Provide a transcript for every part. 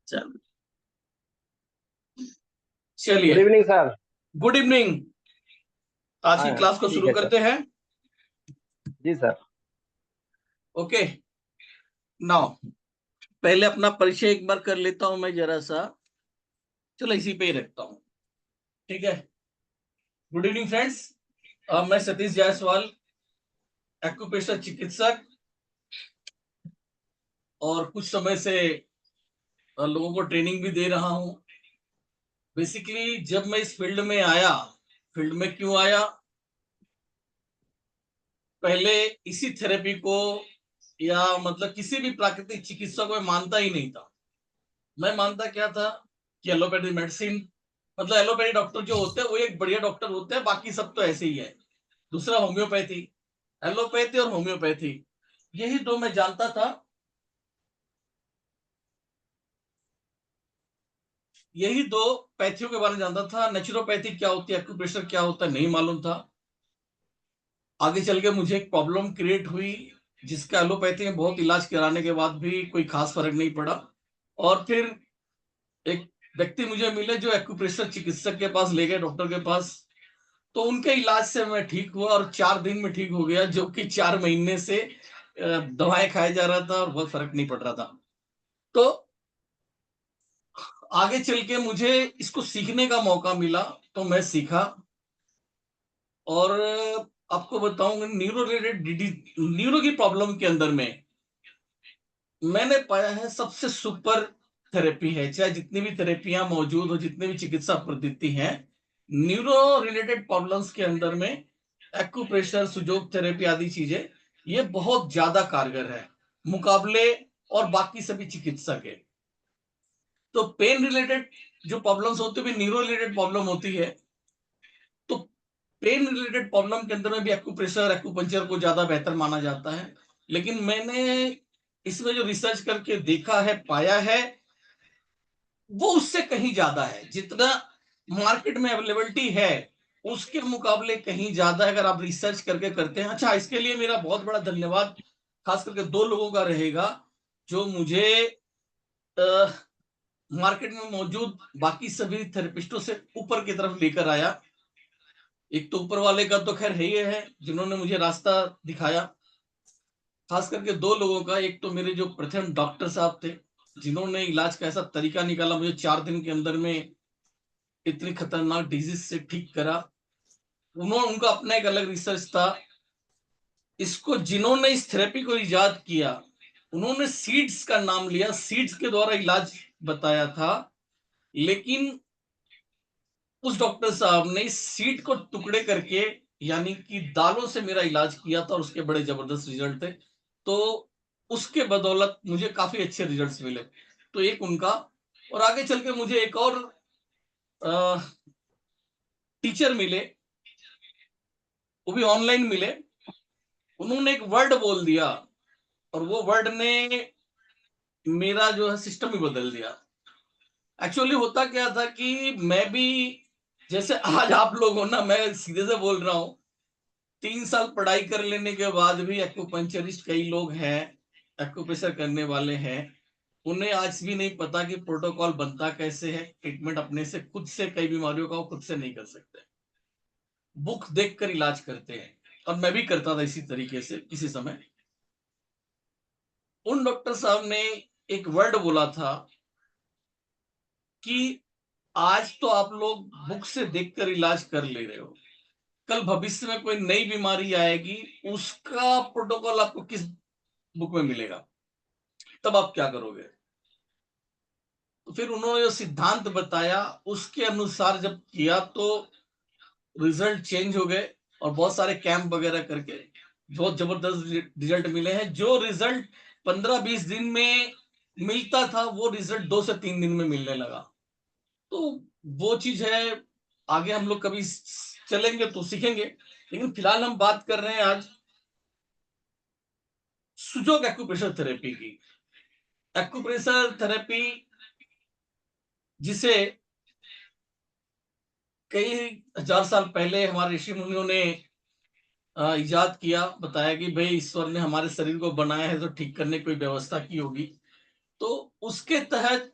चलो गुड चलिए। Evening sir. Good evening. आज की हाँ क्लास को ठीक शुरू है सर। करते हैं। जी सर। ओके। नाउ पहले अपना परिचय एक बार कर लेता हूं मैं जरा सा। चलो इसी पे ही रखता हूं। ठीक है। Good evening friends. मैं सतीश जायसवाल, एक्यूप्रेशर चिकित्सक, और कुछ समय से लोगों को ट्रेनिंग भी दे रहा हूं। बेसिकली जब मैं इस फील्ड में आया, फील्ड में क्यों आया, पहले इसी थेरेपी को या मतलब किसी भी प्राकृतिक चिकित्सा को मैं मानता ही नहीं था। मैं मानता क्या था कि एलोपैथी मेडिसिन, मतलब एलोपैथी डॉक्टर जो होते हैं वो एक बढ़िया डॉक्टर होते हैं, बाकी सब तो ऐसे ही है। दूसरा होम्योपैथी, एलोपैथी और होम्योपैथी, यही दो मैं जानता था। यही दो पैथियों के बारे में जानता था। नेचुरोपैथी क्या होती है, एक्यूप्रेशर क्या होता है, नहीं मालूम था। आगे चल के मुझे एक प्रॉब्लम क्रिएट हुई, जिसका एलोपैथी में बहुत इलाज कराने के बाद भी कोई खास फर्क नहीं पड़ा। और फिर एक व्यक्ति मुझे मिले जो एक्यूप्रेशर चिकित्सक के पास ले गए, डॉक्टर के पास। तो उनके इलाज से मैं ठीक हुआ और 4 दिन में ठीक हो गया, जो कि 4 महीने से दवाएं खाया जा रहा था और बहुत फर्क नहीं पड़ रहा था। तो आगे चल के मुझे इसको सीखने का मौका मिला, तो मैं सीखा। और आपको बताऊंगा, न्यूरो रिलेटेड न्यूरो की प्रॉब्लम के अंदर में मैंने पाया है सबसे सुपर थेरेपी है। चाहे जितनी भी थेरेपियां मौजूद हो, जितनी भी चिकित्सा पद्धति हैं, न्यूरो रिलेटेड प्रॉब्लम्स के अंदर में एक्यूप्रेशर, सुजोग थेरेपी आदि चीजें ये बहुत ज्यादा कारगर है मुकाबले और बाकी सभी चिकित्सा के। तो पेन रिलेटेड जो प्रॉब्लम्स होती है, न्यूरो रिलेटेड प्रॉब्लम होती है। तो पेन रिलेटेड प्रॉब्लम के अंदर में भी एक्यूप्रेशर, एक्यूपंक्चर को ज्यादा बेहतर माना जाता है। लेकिन मैंने इसमें जो रिसर्च करके देखा है, पाया है, वो उससे कहीं ज्यादा है। जितना मार्केट में अवेलेबिलिटी है उसके मुकाबले कहीं ज्यादा है, अगर आप रिसर्च करके करते हैं। अच्छा, इसके लिए मेरा बहुत बड़ा धन्यवाद खास करके 2 लोगों का रहेगा, जो मुझे मार्केट में मौजूद बाकी सभी थेरेपिस्टों से ऊपर की तरफ लेकर आया। एक तो ऊपर वाले का तो खैर है ही है, जिन्होंने मुझे रास्ता दिखाया। खास करके 2 लोगों का, एक तो मेरे जो प्रथम डॉक्टर साहब थे, जिन्होंने इलाज का ऐसा तरीका निकाला, मुझे 4 दिन के अंदर में इतनी खतरनाक डिजीज से ठीक करा। उनका अपना एक अलग रिसर्च था। इसको जिन्होंने इस थेरेपी को इजाद किया, उन्होंने सीड्स का नाम लिया, सीड्स के द्वारा इलाज बताया था। लेकिन उस डॉक्टर साहब ने इस सीड को टुकड़े करके, यानी कि दालों से मेरा इलाज किया था, और उसके बड़े जबरदस्त रिजल्ट थे। तो उसके बदौलत मुझे काफी अच्छे रिजल्ट्स मिले। तो एक उनका, और आगे चल के मुझे एक और टीचर मिले, वो भी ऑनलाइन मिले। उन्होंने एक वर्ड बोल दिया, और वो वर्ड ने मेरा जो है सिस्टम ही बदल दिया। एक्चुअली होता क्या था कि मैं भी, जैसे आज आप लोग हो ना, मैं सीधे से बोल रहा हूँ, 3 साल पढ़ाई कर लेने के बाद भी एक्यूपंक्चरिस्ट कई लोग हैं, एक्यूप्रेशर करने वाले हैं, उन्हें आज भी नहीं पता कि प्रोटोकॉल बनता कैसे है। ट्रीटमेंट अपने से खुद से कई बीमारियों का वो खुद से नहीं कर सकते, बुक देखकर इलाज करते हैं। और मैं भी करता था इसी तरीके से किसी समय। उन डॉक्टर साहब ने एक वर्ड बोला था कि आज तो आप लोग बुक से देखकर इलाज कर ले रहे हो, कल भविष्य में कोई नई बीमारी आएगी, उसका प्रोटोकॉल आपको किस बुक में मिलेगा, तब आप क्या करोगे। तो फिर उन्होंने जो सिद्धांत बताया, उसके अनुसार जब किया तो रिजल्ट चेंज हो गए। और बहुत सारे कैंप वगैरह करके बहुत जबरदस्त रिजल्ट मिले हैं। जो रिजल्ट 15-20 दिन में मिलता था, वो रिजल्ट 2 से 3 दिन में मिलने लगा। तो वो चीज है। आगे हम लोग कभी चलेंगे तो सीखेंगे, लेकिन फिलहाल हम बात कर रहे हैं आज सुजोग एक्यूप्रेशर थेरेपी की। एक्यूप्रेशर थेरेपी जिसे कई हजार साल पहले हमारे ऋषि मुनियों ने इजाद किया, बताया कि भाई ईश्वर ने हमारे शरीर को बनाया है तो ठीक करने की कोई व्यवस्था की होगी। तो उसके तहत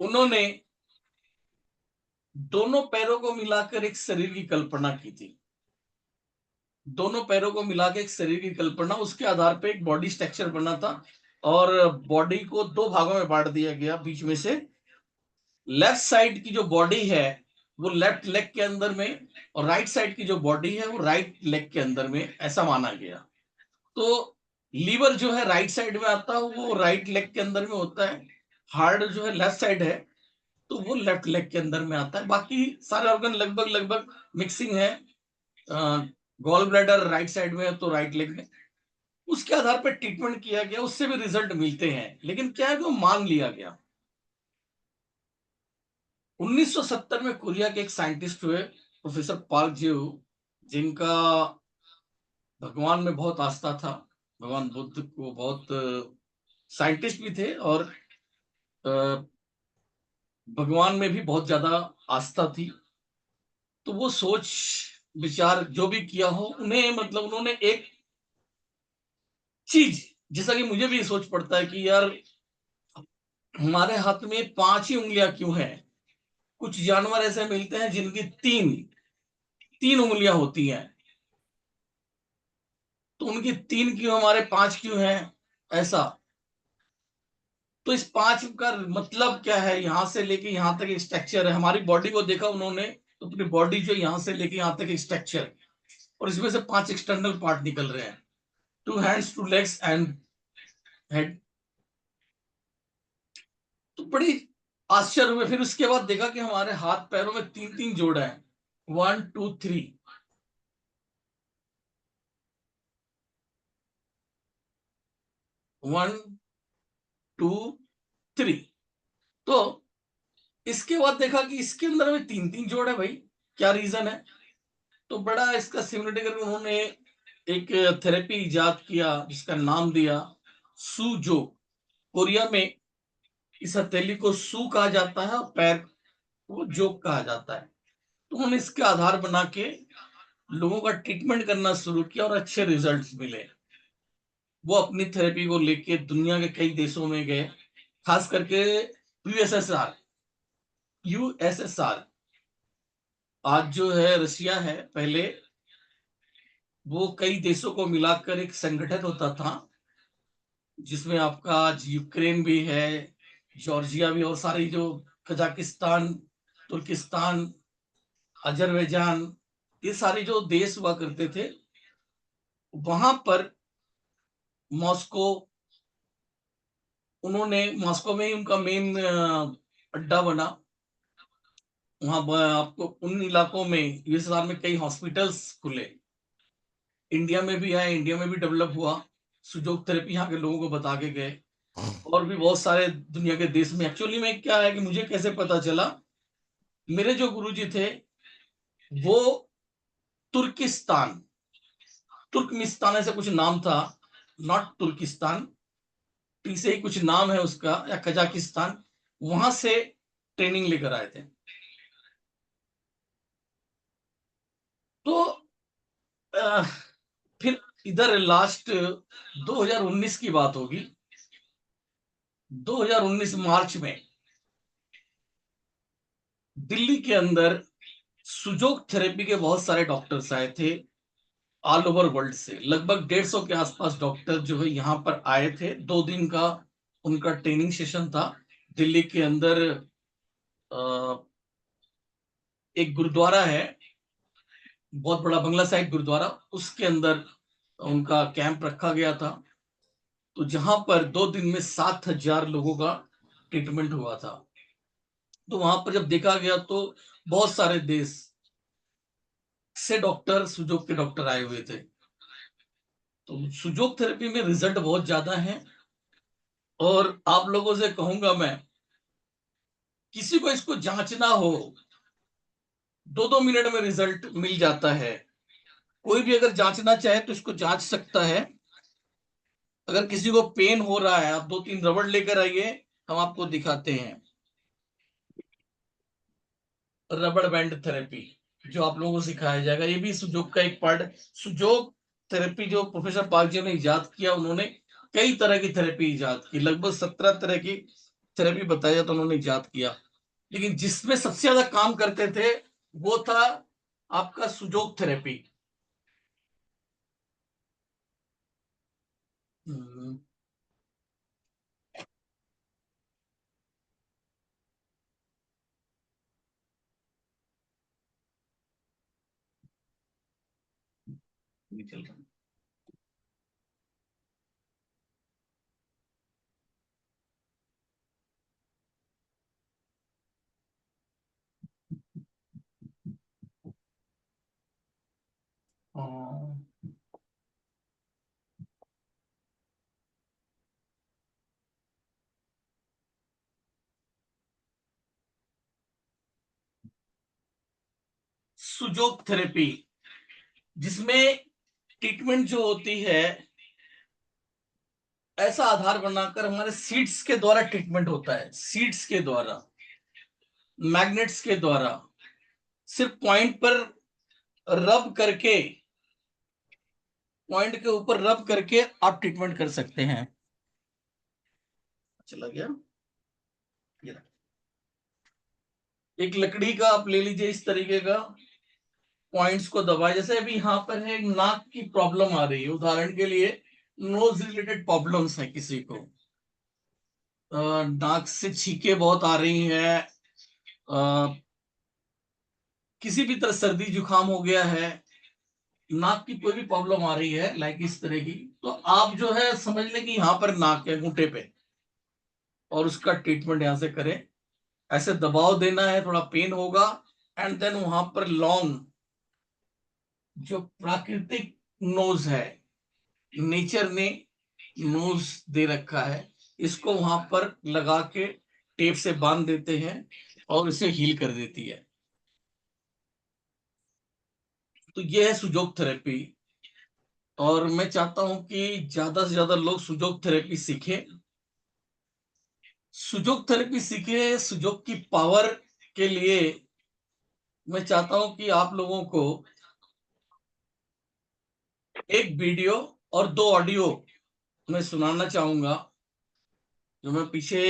उन्होंने दोनों पैरों को मिलाकर एक शरीर की कल्पना की थी। दोनों पैरों को मिलाकर एक शरीर की कल्पना, उसके आधार पे एक बॉडी स्ट्रक्चर बना था और बॉडी को दो भागों में बांट दिया गया। बीच में से लेफ्ट साइड की जो बॉडी है वो लेफ्ट लेग के अंदर में, और राइट साइड की जो बॉडी है वो राइट लेग के अंदर में, ऐसा माना गया। तो लीवर जो है राइट साइड में आता है, वो राइट लेग के अंदर में होता है। हार्ट जो है लेफ्ट साइड है, तो वो लेफ्ट लेग के अंदर में आता है। बाकी सारे ऑर्गन लगभग लगभग मिक्सिंग है। गॉल ब्लैडर राइट साइड में है तो राइट लेग में। उसके आधार पर ट्रीटमेंट किया गया, उससे भी रिजल्ट मिलते हैं, लेकिन क्या है कि वो मान लिया गया। 1970 में कोरिया के एक साइंटिस्ट हुए, प्रोफेसर पार्क जियो, जिनका भगवान में बहुत आस्था था। भगवान बुद्ध को बहुत साइंटिस्ट भी थे और भगवान में भी बहुत ज्यादा आस्था थी। तो वो सोच विचार जो भी किया हो, उन्हें मतलब उन्होंने एक चीज, जैसा कि मुझे भी सोच पड़ता है कि यार हमारे हाथ में 5 ही उंगलियां क्यों हैं? कुछ जानवर ऐसे मिलते हैं जिनकी तीन तीन उंगलियां होती हैं, तो उनकी 3 क्यों, हमारे 5 क्यों हैं? ऐसा। तो इस 5 का मतलब क्या है? यहां से लेके यहां तक एक स्ट्रक्चर है। हमारी बॉडी को देखा उन्होंने, तो अपनी बॉडी जो यहां से लेके यहां तक एक स्ट्रक्चर, और इसमें से 5 एक्सटर्नल पार्ट निकल रहे हैं, 2 हैंड्स, 2 लेग्स एंड हेड। तो बड़ी आश्चर्य हुए। फिर उसके बाद देखा कि हमारे हाथ पैरों में 3-3 जोड़ है, 1 2 3। 1 2 3। तो इसके बाद देखा कि इसके अंदर में 3-3 जोड़ है, भाई क्या रीजन है? तो बड़ा इसका सिमुलेट करके उन्होंने एक थेरेपी इजाद किया जिसका नाम दिया सूजो। कोरिया में इस हथेली को सू कहा जाता है और पैर को जोक कहा जाता है। तो उन्होंने इसके आधार बना के लोगों का ट्रीटमेंट करना शुरू किया और अच्छे रिजल्ट्स मिले। वो अपनी थेरेपी को लेके दुनिया के कई देशों में गए, खास करके यूएसएसआर। यूएसएसआर आज जो है रशिया है, पहले वो कई देशों को मिलाकर एक संगठन होता था, जिसमें आपका आज यूक्रेन भी है, जॉर्जिया भी, और सारी जो कजाकिस्तान, तुर्किस्तान, अजरबैजान, ये सारे जो देश हुआ करते थे, वहां पर मॉस्को, उन्होंने मॉस्को में ही उनका मेन अड्डा बना। वहां आपको उन इलाकों में यूएसएसआर में कई हॉस्पिटल्स खुले। इंडिया में भी आए, इंडिया में भी डेवलप हुआ। सुजोग थेरेपी यहाँ के लोगों को बता के गए, और भी बहुत सारे दुनिया के देश में। एक्चुअली में क्या है कि मुझे कैसे पता चला, मेरे जो गुरुजी थे वो तुर्किस्तान, तुर्कमिस्तान ऐसे कुछ नाम था, नॉट तुर्किस्तान, टी से ही कुछ नाम है उसका, या कजाकिस्तान, वहां से ट्रेनिंग लेकर आए थे। तो आ, फिर इधर लास्ट 2019 की बात होगी, 2019 मार्च में दिल्ली के अंदर सुजोग थेरेपी के बहुत सारे डॉक्टर्स आए थे ऑल ओवर वर्ल्ड से। लगभग 150 के आसपास डॉक्टर जो है यहाँ पर आए थे। 2 दिन का उनका ट्रेनिंग सेशन था। दिल्ली के अंदर एक गुरुद्वारा है, बहुत बड़ा बंगला साहिब गुरुद्वारा, उसके अंदर उनका कैंप रखा गया था। तो जहां पर 2 दिन में 7,000 लोगों का ट्रीटमेंट हुआ था। तो वहां पर जब देखा गया तो बहुत सारे देश से डॉक्टर, सुजोग के डॉक्टर आए हुए थे। तो सुजोग थेरेपी में रिजल्ट बहुत ज्यादा है, और आप लोगों से कहूंगा मैं, किसी को इसको जांचना हो, 2-2 मिनट में रिजल्ट मिल जाता है। कोई भी अगर जांचना चाहे तो इसको जांच सकता है। अगर किसी को पेन हो रहा है, आप 2-3 रबड़ लेकर आइए, हम आपको दिखाते हैं। रबड़ बैंड थेरेपी जो आप लोगों को सिखाया जाएगा, ये भी सुजोग का एक पार्ट है। सुजोग थेरेपी जो प्रोफेसर पाल जी ने इजाद किया, उन्होंने कई तरह की थेरेपी इजाद की, लगभग 17 तरह की थेरेपी बताया तो उन्होंने याद किया, लेकिन जिसमें सबसे ज्यादा काम करते थे वो था आपका सुजोग थेरेपी। चल रहा सुजोग थेरेपी, जिसमें ट्रीटमेंट जो होती है ऐसा आधार बनाकर हमारे सीड्स के द्वारा ट्रीटमेंट होता है, सीड्स के द्वारा, मैग्नेट्स के द्वारा, सिर्फ पॉइंट पर रब करके, पॉइंट के ऊपर रब करके आप ट्रीटमेंट कर सकते हैं। चला गया। एक लकड़ी का आप ले लीजिए इस तरीके का, पॉइंट्स को दबाए, जैसे अभी यहाँ पर है, नाक की प्रॉब्लम आ रही है उदाहरण के लिए, नोज रिलेटेड प्रॉब्लम्स है किसी को, नाक से छींके बहुत आ रही है, किसी भी तरह सर्दी जुकाम हो गया है, नाक की कोई भी प्रॉब्लम आ रही है लाइक इस तरह की, तो आप जो है समझ लें कि यहाँ पर नाक है घुंटे पे, और उसका ट्रीटमेंट यहां से करें। ऐसे दबाव देना है, थोड़ा पेन होगा, एंड देन वहां पर लॉन्ग जो प्राकृतिक नोज है, नेचर ने नोज दे रखा है, इसको वहां पर लगा के टेप से बांध देते हैं और इसे हील कर देती है। तो ये है सुजोग थेरेपी, और मैं चाहता हूं कि ज्यादा से ज्यादा लोग सुजोग थेरेपी सीखें, सुजोग थेरेपी सीखे। सुजोग की पावर के लिए मैं चाहता हूं कि आप लोगों को एक वीडियो और 2 ऑडियो मैं सुनाना चाहूंगा, जो मैं पीछे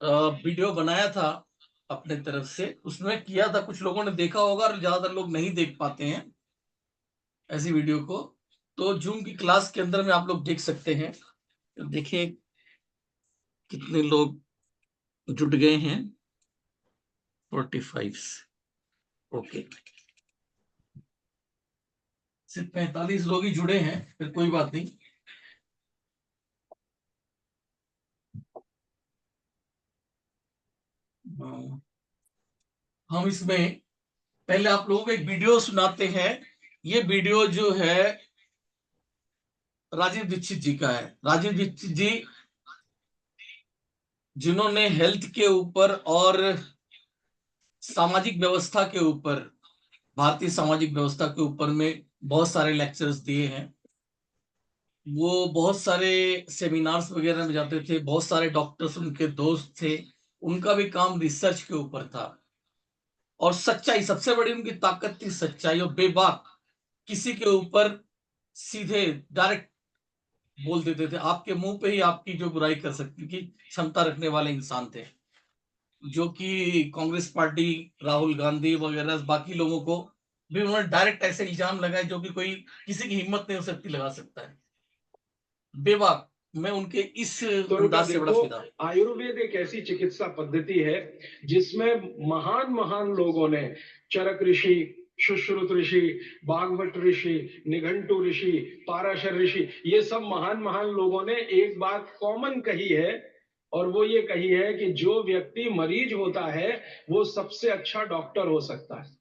वीडियो बनाया था अपने तरफ से, उसमें किया था, कुछ लोगों ने देखा होगा और ज्यादातर लोग नहीं देख पाते हैं ऐसी वीडियो को, तो जूम की क्लास के अंदर में आप लोग देख सकते हैं। तो देखिए कितने लोग जुट गए हैं, 45, ओके, सिर्फ 45 लोग ही जुड़े हैं, फिर कोई बात नहीं। हम इसमें पहले आप लोगों को एक वीडियो सुनाते हैं। ये वीडियो जो है राजीव दीक्षित जी का है। राजीव दीक्षित जी जिन्होंने हेल्थ के ऊपर और सामाजिक व्यवस्था के ऊपर, भारतीय सामाजिक व्यवस्था के ऊपर में बहुत सारे लेक्चर्स दिए हैं। वो बहुत सारे सेमिनार्स वगैरह में जाते थे, बहुत सारे डॉक्टर्स उनके दोस्त थे, उनका भी काम रिसर्च के ऊपर था, और सच्चाई, सबसे बड़ी उनकी ताकत थी सच्चाई, और बेबाक किसी के ऊपर सीधे डायरेक्ट बोल देते थे, आपके मुंह पे ही आपकी जो बुराई कर सकती की क्षमता रखने वाले इंसान थे, जो कि कांग्रेस पार्टी, राहुल गांधी वगैरह बाकी लोगों को भी उन्होंने डायरेक्ट ऐसे इल्जाम लगाए जो कि कोई किसी की हिम्मत नहीं हो सकती लगा सकता है, बेबाक। मैं उनके इस अंदाज से बड़ा फिदा। आयुर्वेद एक ऐसी चिकित्सा पद्धति है जिसमें महान महान लोगों ने, चरक ऋषि, सुश्रुत ऋषि, बागवट ऋषि, निघंटु ऋषि, पाराशर ऋषि, ये सब महान महान लोगों ने एक बात कॉमन कही है, और वो ये कही है कि जो व्यक्ति मरीज होता है वो सबसे अच्छा डॉक्टर हो सकता है।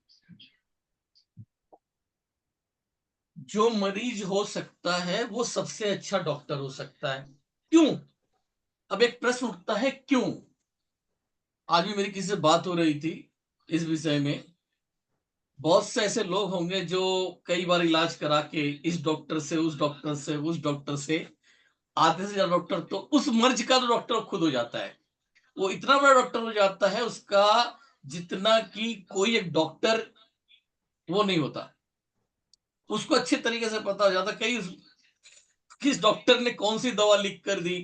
जो मरीज हो सकता है वो सबसे अच्छा डॉक्टर हो सकता है। क्यों? अब एक प्रश्न उठता है, क्यों? आज भी मेरी किसी से बात हो रही थी इस विषय में। बहुत से ऐसे लोग होंगे जो कई बार इलाज करा के इस डॉक्टर से, उस डॉक्टर से, उस डॉक्टर से, आधे से ज्यादा डॉक्टर तो उस मर्ज का तो डॉक्टर खुद हो जाता है। वो इतना बड़ा डॉक्टर हो जाता है उसका, जितना कि कोई एक डॉक्टर वो नहीं होता। उसको अच्छे तरीके से पता हो जाता कई किस डॉक्टर ने कौन सी दवा लिख कर दी,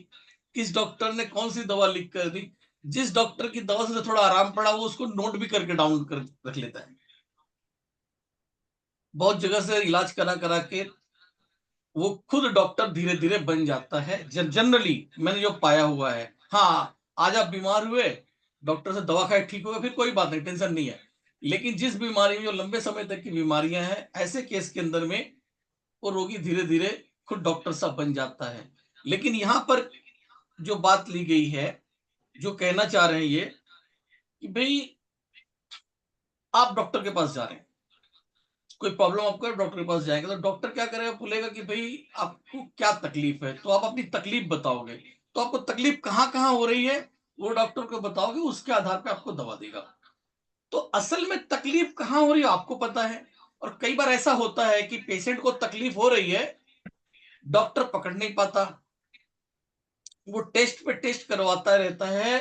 किस डॉक्टर ने कौन सी दवा लिख कर दी, जिस डॉक्टर की दवा से थोड़ा आराम पड़ा वो उसको नोट भी करके डाउन कर रख लेता है। बहुत जगह से इलाज करा करा के वो खुद डॉक्टर धीरे धीरे बन जाता है। जनरली मैंने जो पाया हुआ है। हाँ, आज आप बीमार हुए, डॉक्टर से दवा खाए, ठीक हो गया, फिर कोई बात नहीं, टेंशन नहीं है। लेकिन जिस बीमारी में जो लंबे समय तक की बीमारियां हैं, ऐसे केस के अंदर में वो रोगी धीरे धीरे खुद डॉक्टर साहब बन जाता है। लेकिन यहाँ पर जो बात ली गई है, जो कहना चाह रहे हैं ये कि भाई आप डॉक्टर के पास जा रहे हैं, कोई प्रॉब्लम आपको है, डॉक्टर के पास जाएंगे तो डॉक्टर क्या करेगा, बोलेगा कि भाई आपको क्या तकलीफ है, तो आप अपनी तकलीफ बताओगे, तो आपको तकलीफ कहाँ कहाँ हो रही है वो डॉक्टर को बताओगे, उसके आधार पे आपको दवा देगा। तो असल में तकलीफ कहाँ हो रही है आपको पता है। और कई बार ऐसा होता है कि पेशेंट को तकलीफ हो रही है, डॉक्टर पकड़ नहीं पाता, वो टेस्ट पे टेस्ट करवाता रहता है,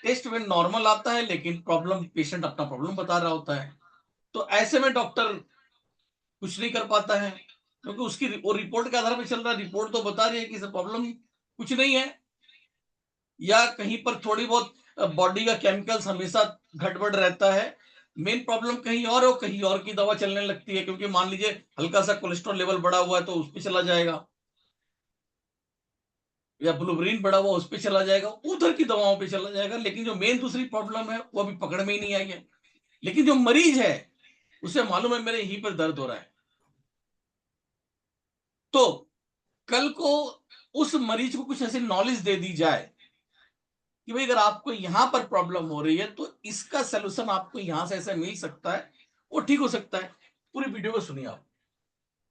टेस्ट में नॉर्मल आता है लेकिन प्रॉब्लम, पेशेंट अपना प्रॉब्लम बता रहा होता है। तो ऐसे में डॉक्टर कुछ नहीं कर पाता है, क्योंकि उसकी वो रिपोर्ट के आधार पर चल रहा है, रिपोर्ट तो बता रही है कि प्रॉब्लम कुछ नहीं है, या कहीं पर थोड़ी बहुत बॉडी का केमिकल्स हमेशा गड़बड़ रहता है, मेन प्रॉब्लम कहीं और है, कहीं और की दवा चलने लगती है, क्योंकि मान लीजिए हल्का सा कोलेस्ट्रॉल लेवल बढ़ा हुआ है तो उस पर चला जाएगा, या ब्लूब्रीन बढ़ा हुआ उस पर चला जाएगा, उधर की दवाओं पे चला जाएगा, लेकिन जो मेन दूसरी प्रॉब्लम है वो अभी पकड़ में ही नहीं आई है। लेकिन जो मरीज है उसे मालूम है मेरे यहीं पर दर्द हो रहा है, तो कल को उस मरीज को कुछ ऐसी नॉलेज दे दी जाए कि भाई अगर आपको यहां पर प्रॉब्लम हो रही है तो इसका सलूशन आपको यहां से ऐसे मिल सकता है, वो ठीक हो सकता है। पूरी वीडियो को सुनिए आप।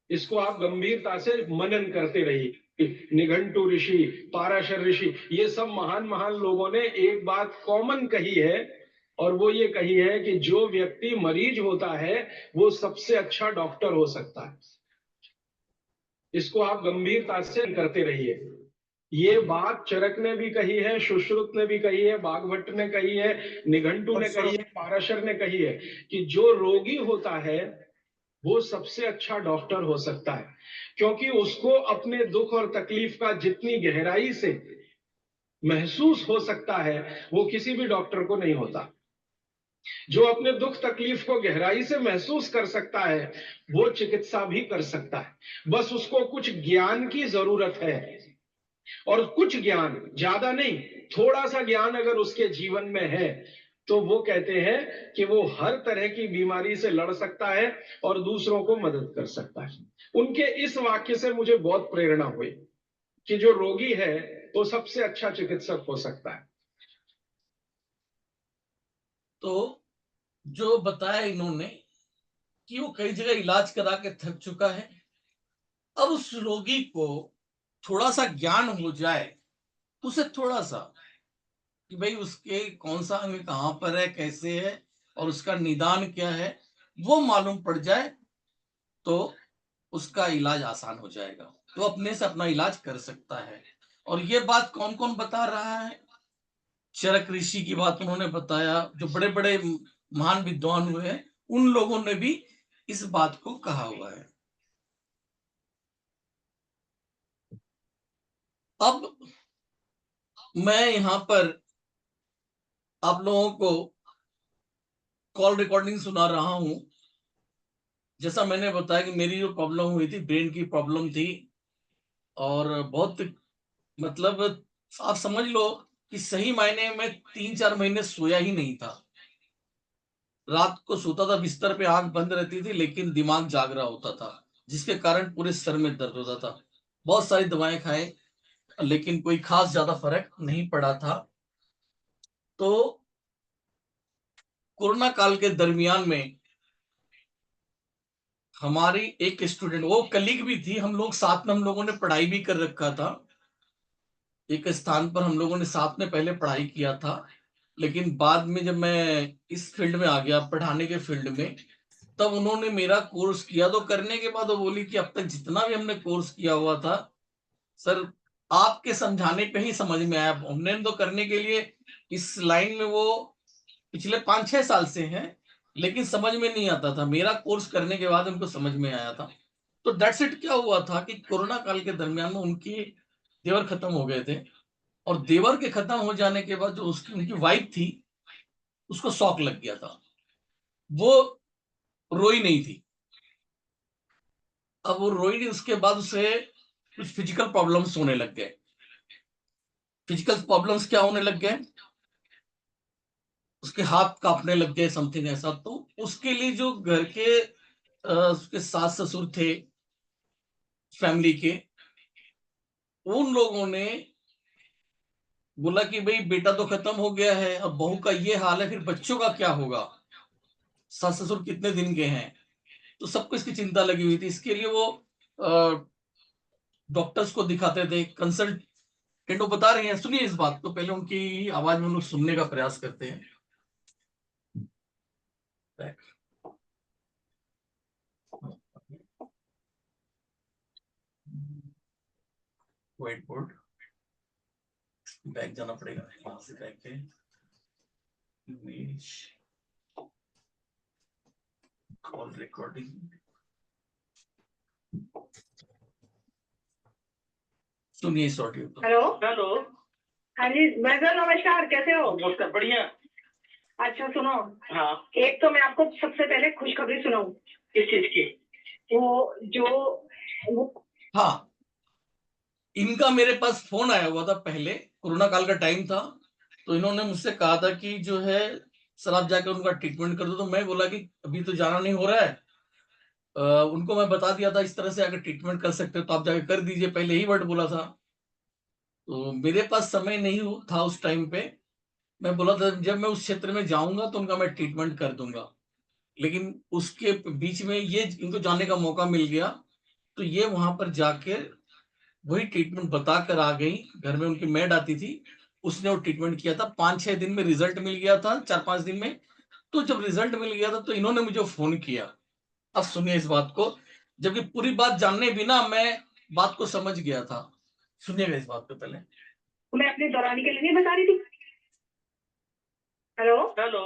इसको आप गंभीरता से मनन करते रहिए। निघंटु ऋषि, पाराशर ऋषि, ये सब महान महान लोगों ने एक बात कॉमन कही है, और वो ये कही है कि जो व्यक्ति मरीज होता है वो सबसे अच्छा डॉक्टर हो सकता है। इसको आप गंभीरता से करते रहिए। ये बात चरक ने भी कही है, सुश्रुत ने भी कही है, बागभट्ट ने कही है, निघंटु ने कही है, पाराशर ने कही है कि जो रोगी होता है वो सबसे अच्छा डॉक्टर हो सकता है, क्योंकि उसको अपने दुख और तकलीफ का जितनी गहराई से महसूस हो सकता है वो किसी भी डॉक्टर को नहीं होता। जो अपने दुख तकलीफ को गहराई से महसूस कर सकता है वो चिकित्सा भी कर सकता है, बस उसको कुछ ज्ञान की जरूरत है। और कुछ ज्ञान, ज्यादा नहीं, थोड़ा सा ज्ञान अगर उसके जीवन में है तो वो कहते हैं कि वो हर तरह की बीमारी से लड़ सकता है और दूसरों को मदद कर सकता है। उनके इस वाक्य से मुझे बहुत प्रेरणा हुई कि जो रोगी है वो सबसे अच्छा चिकित्सक हो सकता है। तो जो बताया इन्होंने कि वो कई जगह इलाज करा के थक चुका है, अब उस रोगी को थोड़ा सा ज्ञान हो जाए, उसे थोड़ा सा कि भाई उसके कौन सा अंग कहाँ पर है, कैसे है, और उसका निदान क्या है, वो मालूम पड़ जाए तो उसका इलाज आसान हो जाएगा, तो अपने से अपना इलाज कर सकता है। और ये बात कौन कौन बता रहा है, चरक ऋषि की बात उन्होंने बताया, जो बड़े बड़े महान विद्वान हुए हैं उन लोगों ने भी इस बात को कहा हुआ है। अब मैं यहां पर आप लोगों को कॉल रिकॉर्डिंग सुना रहा हूं। जैसा मैंने बताया कि मेरी जो प्रॉब्लम हुई थी, ब्रेन की प्रॉब्लम थी, और बहुत, मतलब आप समझ लो कि सही मायने में 3-4 महीने सोया ही नहीं था। रात को सोता था, बिस्तर पे आंख बंद रहती थी लेकिन दिमाग जाग रहा होता था, जिसके कारण पूरे सर में दर्द होता था। बहुत सारी दवाएं खाए लेकिन कोई खास ज्यादा फर्क नहीं पड़ा था। तो कोरोना काल के दरमियान में हमारी एक स्टूडेंट, वो कलीग भी थी, हम लोग साथ में, हम लोगों ने पढ़ाई भी कर रखा था, एक स्थान पर हम लोगों ने साथ में पहले पढ़ाई किया था। लेकिन बाद में जब मैं इस फील्ड में आ गया, पढ़ाने के फील्ड में, तब उन्होंने मेरा कोर्स किया, तो करने के बाद वो बोली कि अब तक जितना भी हमने कोर्स किया हुआ था सर, आपके समझाने पे ही समझ में आया। हमने तो करने के लिए इस लाइन में वो पिछले 5-6 साल से हैं, लेकिन समझ में नहीं आता था, मेरा कोर्स करने के बाद उनको समझ में आया था। तो दैट्स इट। क्या हुआ था कि कोरोना काल के दरमियान में उनके देवर खत्म हो गए थे, और देवर के खत्म हो जाने के बाद जो उसकी उनकी वाइफ थी उसको शॉक लग गया था, वो रोई नहीं थी। अब वो रोई नहीं, उसके बाद उसे कुछ फिजिकल प्रॉब्लम्स होने लग गए। फिजिकल प्रॉब्लम्स क्या होने लग गए, उसके हाथ कांपने लग गए, समथिंग ऐसा। तो उसके लिए जो घर के उसके सास ससुर थे फैमिली के, उन लोगों ने बोला कि भाई बेटा तो खत्म हो गया है, अब बहू का ये हाल है, फिर बच्चों का क्या होगा, सास ससुर कितने दिन के हैं। तो सबको इसकी चिंता लगी हुई थी। इसके लिए वो डॉक्टर्स को दिखाते थे, कंसल्टेंट वो बता रहे हैं। सुनिए इस बात को, पहले उनकी आवाज में हम लोग सुनने का प्रयास करते हैं। व्हाइट बोर्ड बैक जाना पड़ेगा, वहां से बैक पे इमेज कॉल रिकॉर्डिंग। सुनिए इस ऑडियो को। Hello hello. हाँ जी मैं सर, नमस्कार, कैसे हो? नमस्कार, बढ़िया। अच्छा सुनो, हाँ, एक तो मैं आपको सबसे पहले खुशखबरी सुनाऊं। किस चीज की? वो हाँ, इनका मेरे पास फोन आया हुआ था पहले, कोरोना काल का टाइम था। तो इन्होंने मुझसे कहा था कि जो है सर आप जाकर उनका ट्रीटमेंट कर दो। तो मैं बोला कि अभी तो जाना नहीं हो रहा है। उनको मैं बता दिया था इस तरह से अगर ट्रीटमेंट कर सकते हो तो आप जाकर कर दीजिए, पहले ही वर्ड बोला था। तो मेरे पास समय नहीं था उस टाइम पे। मैं बोला था जब मैं उस क्षेत्र में जाऊंगा तो उनका मैं ट्रीटमेंट कर दूंगा। लेकिन उसके बीच में ये इनको जानने का मौका मिल गया, तो ये वहां पर जाकर वही ट्रीटमेंट बता कर आ गई। घर में उनकी मेड आती थी, उसने वो ट्रीटमेंट किया था। 5-6 दिन में रिजल्ट मिल गया था, 4-5 दिन में। तो जब रिजल्ट मिल गया था तो इन्होंने मुझे फोन किया। अब सुनिए इस बात को, जबकि पूरी बात जानने बिना मैं बात को समझ गया था। सुनिएगा इस बात को पहले। मैं अपनी दौरानी के लिए नहीं बता रही थी। Hello hello.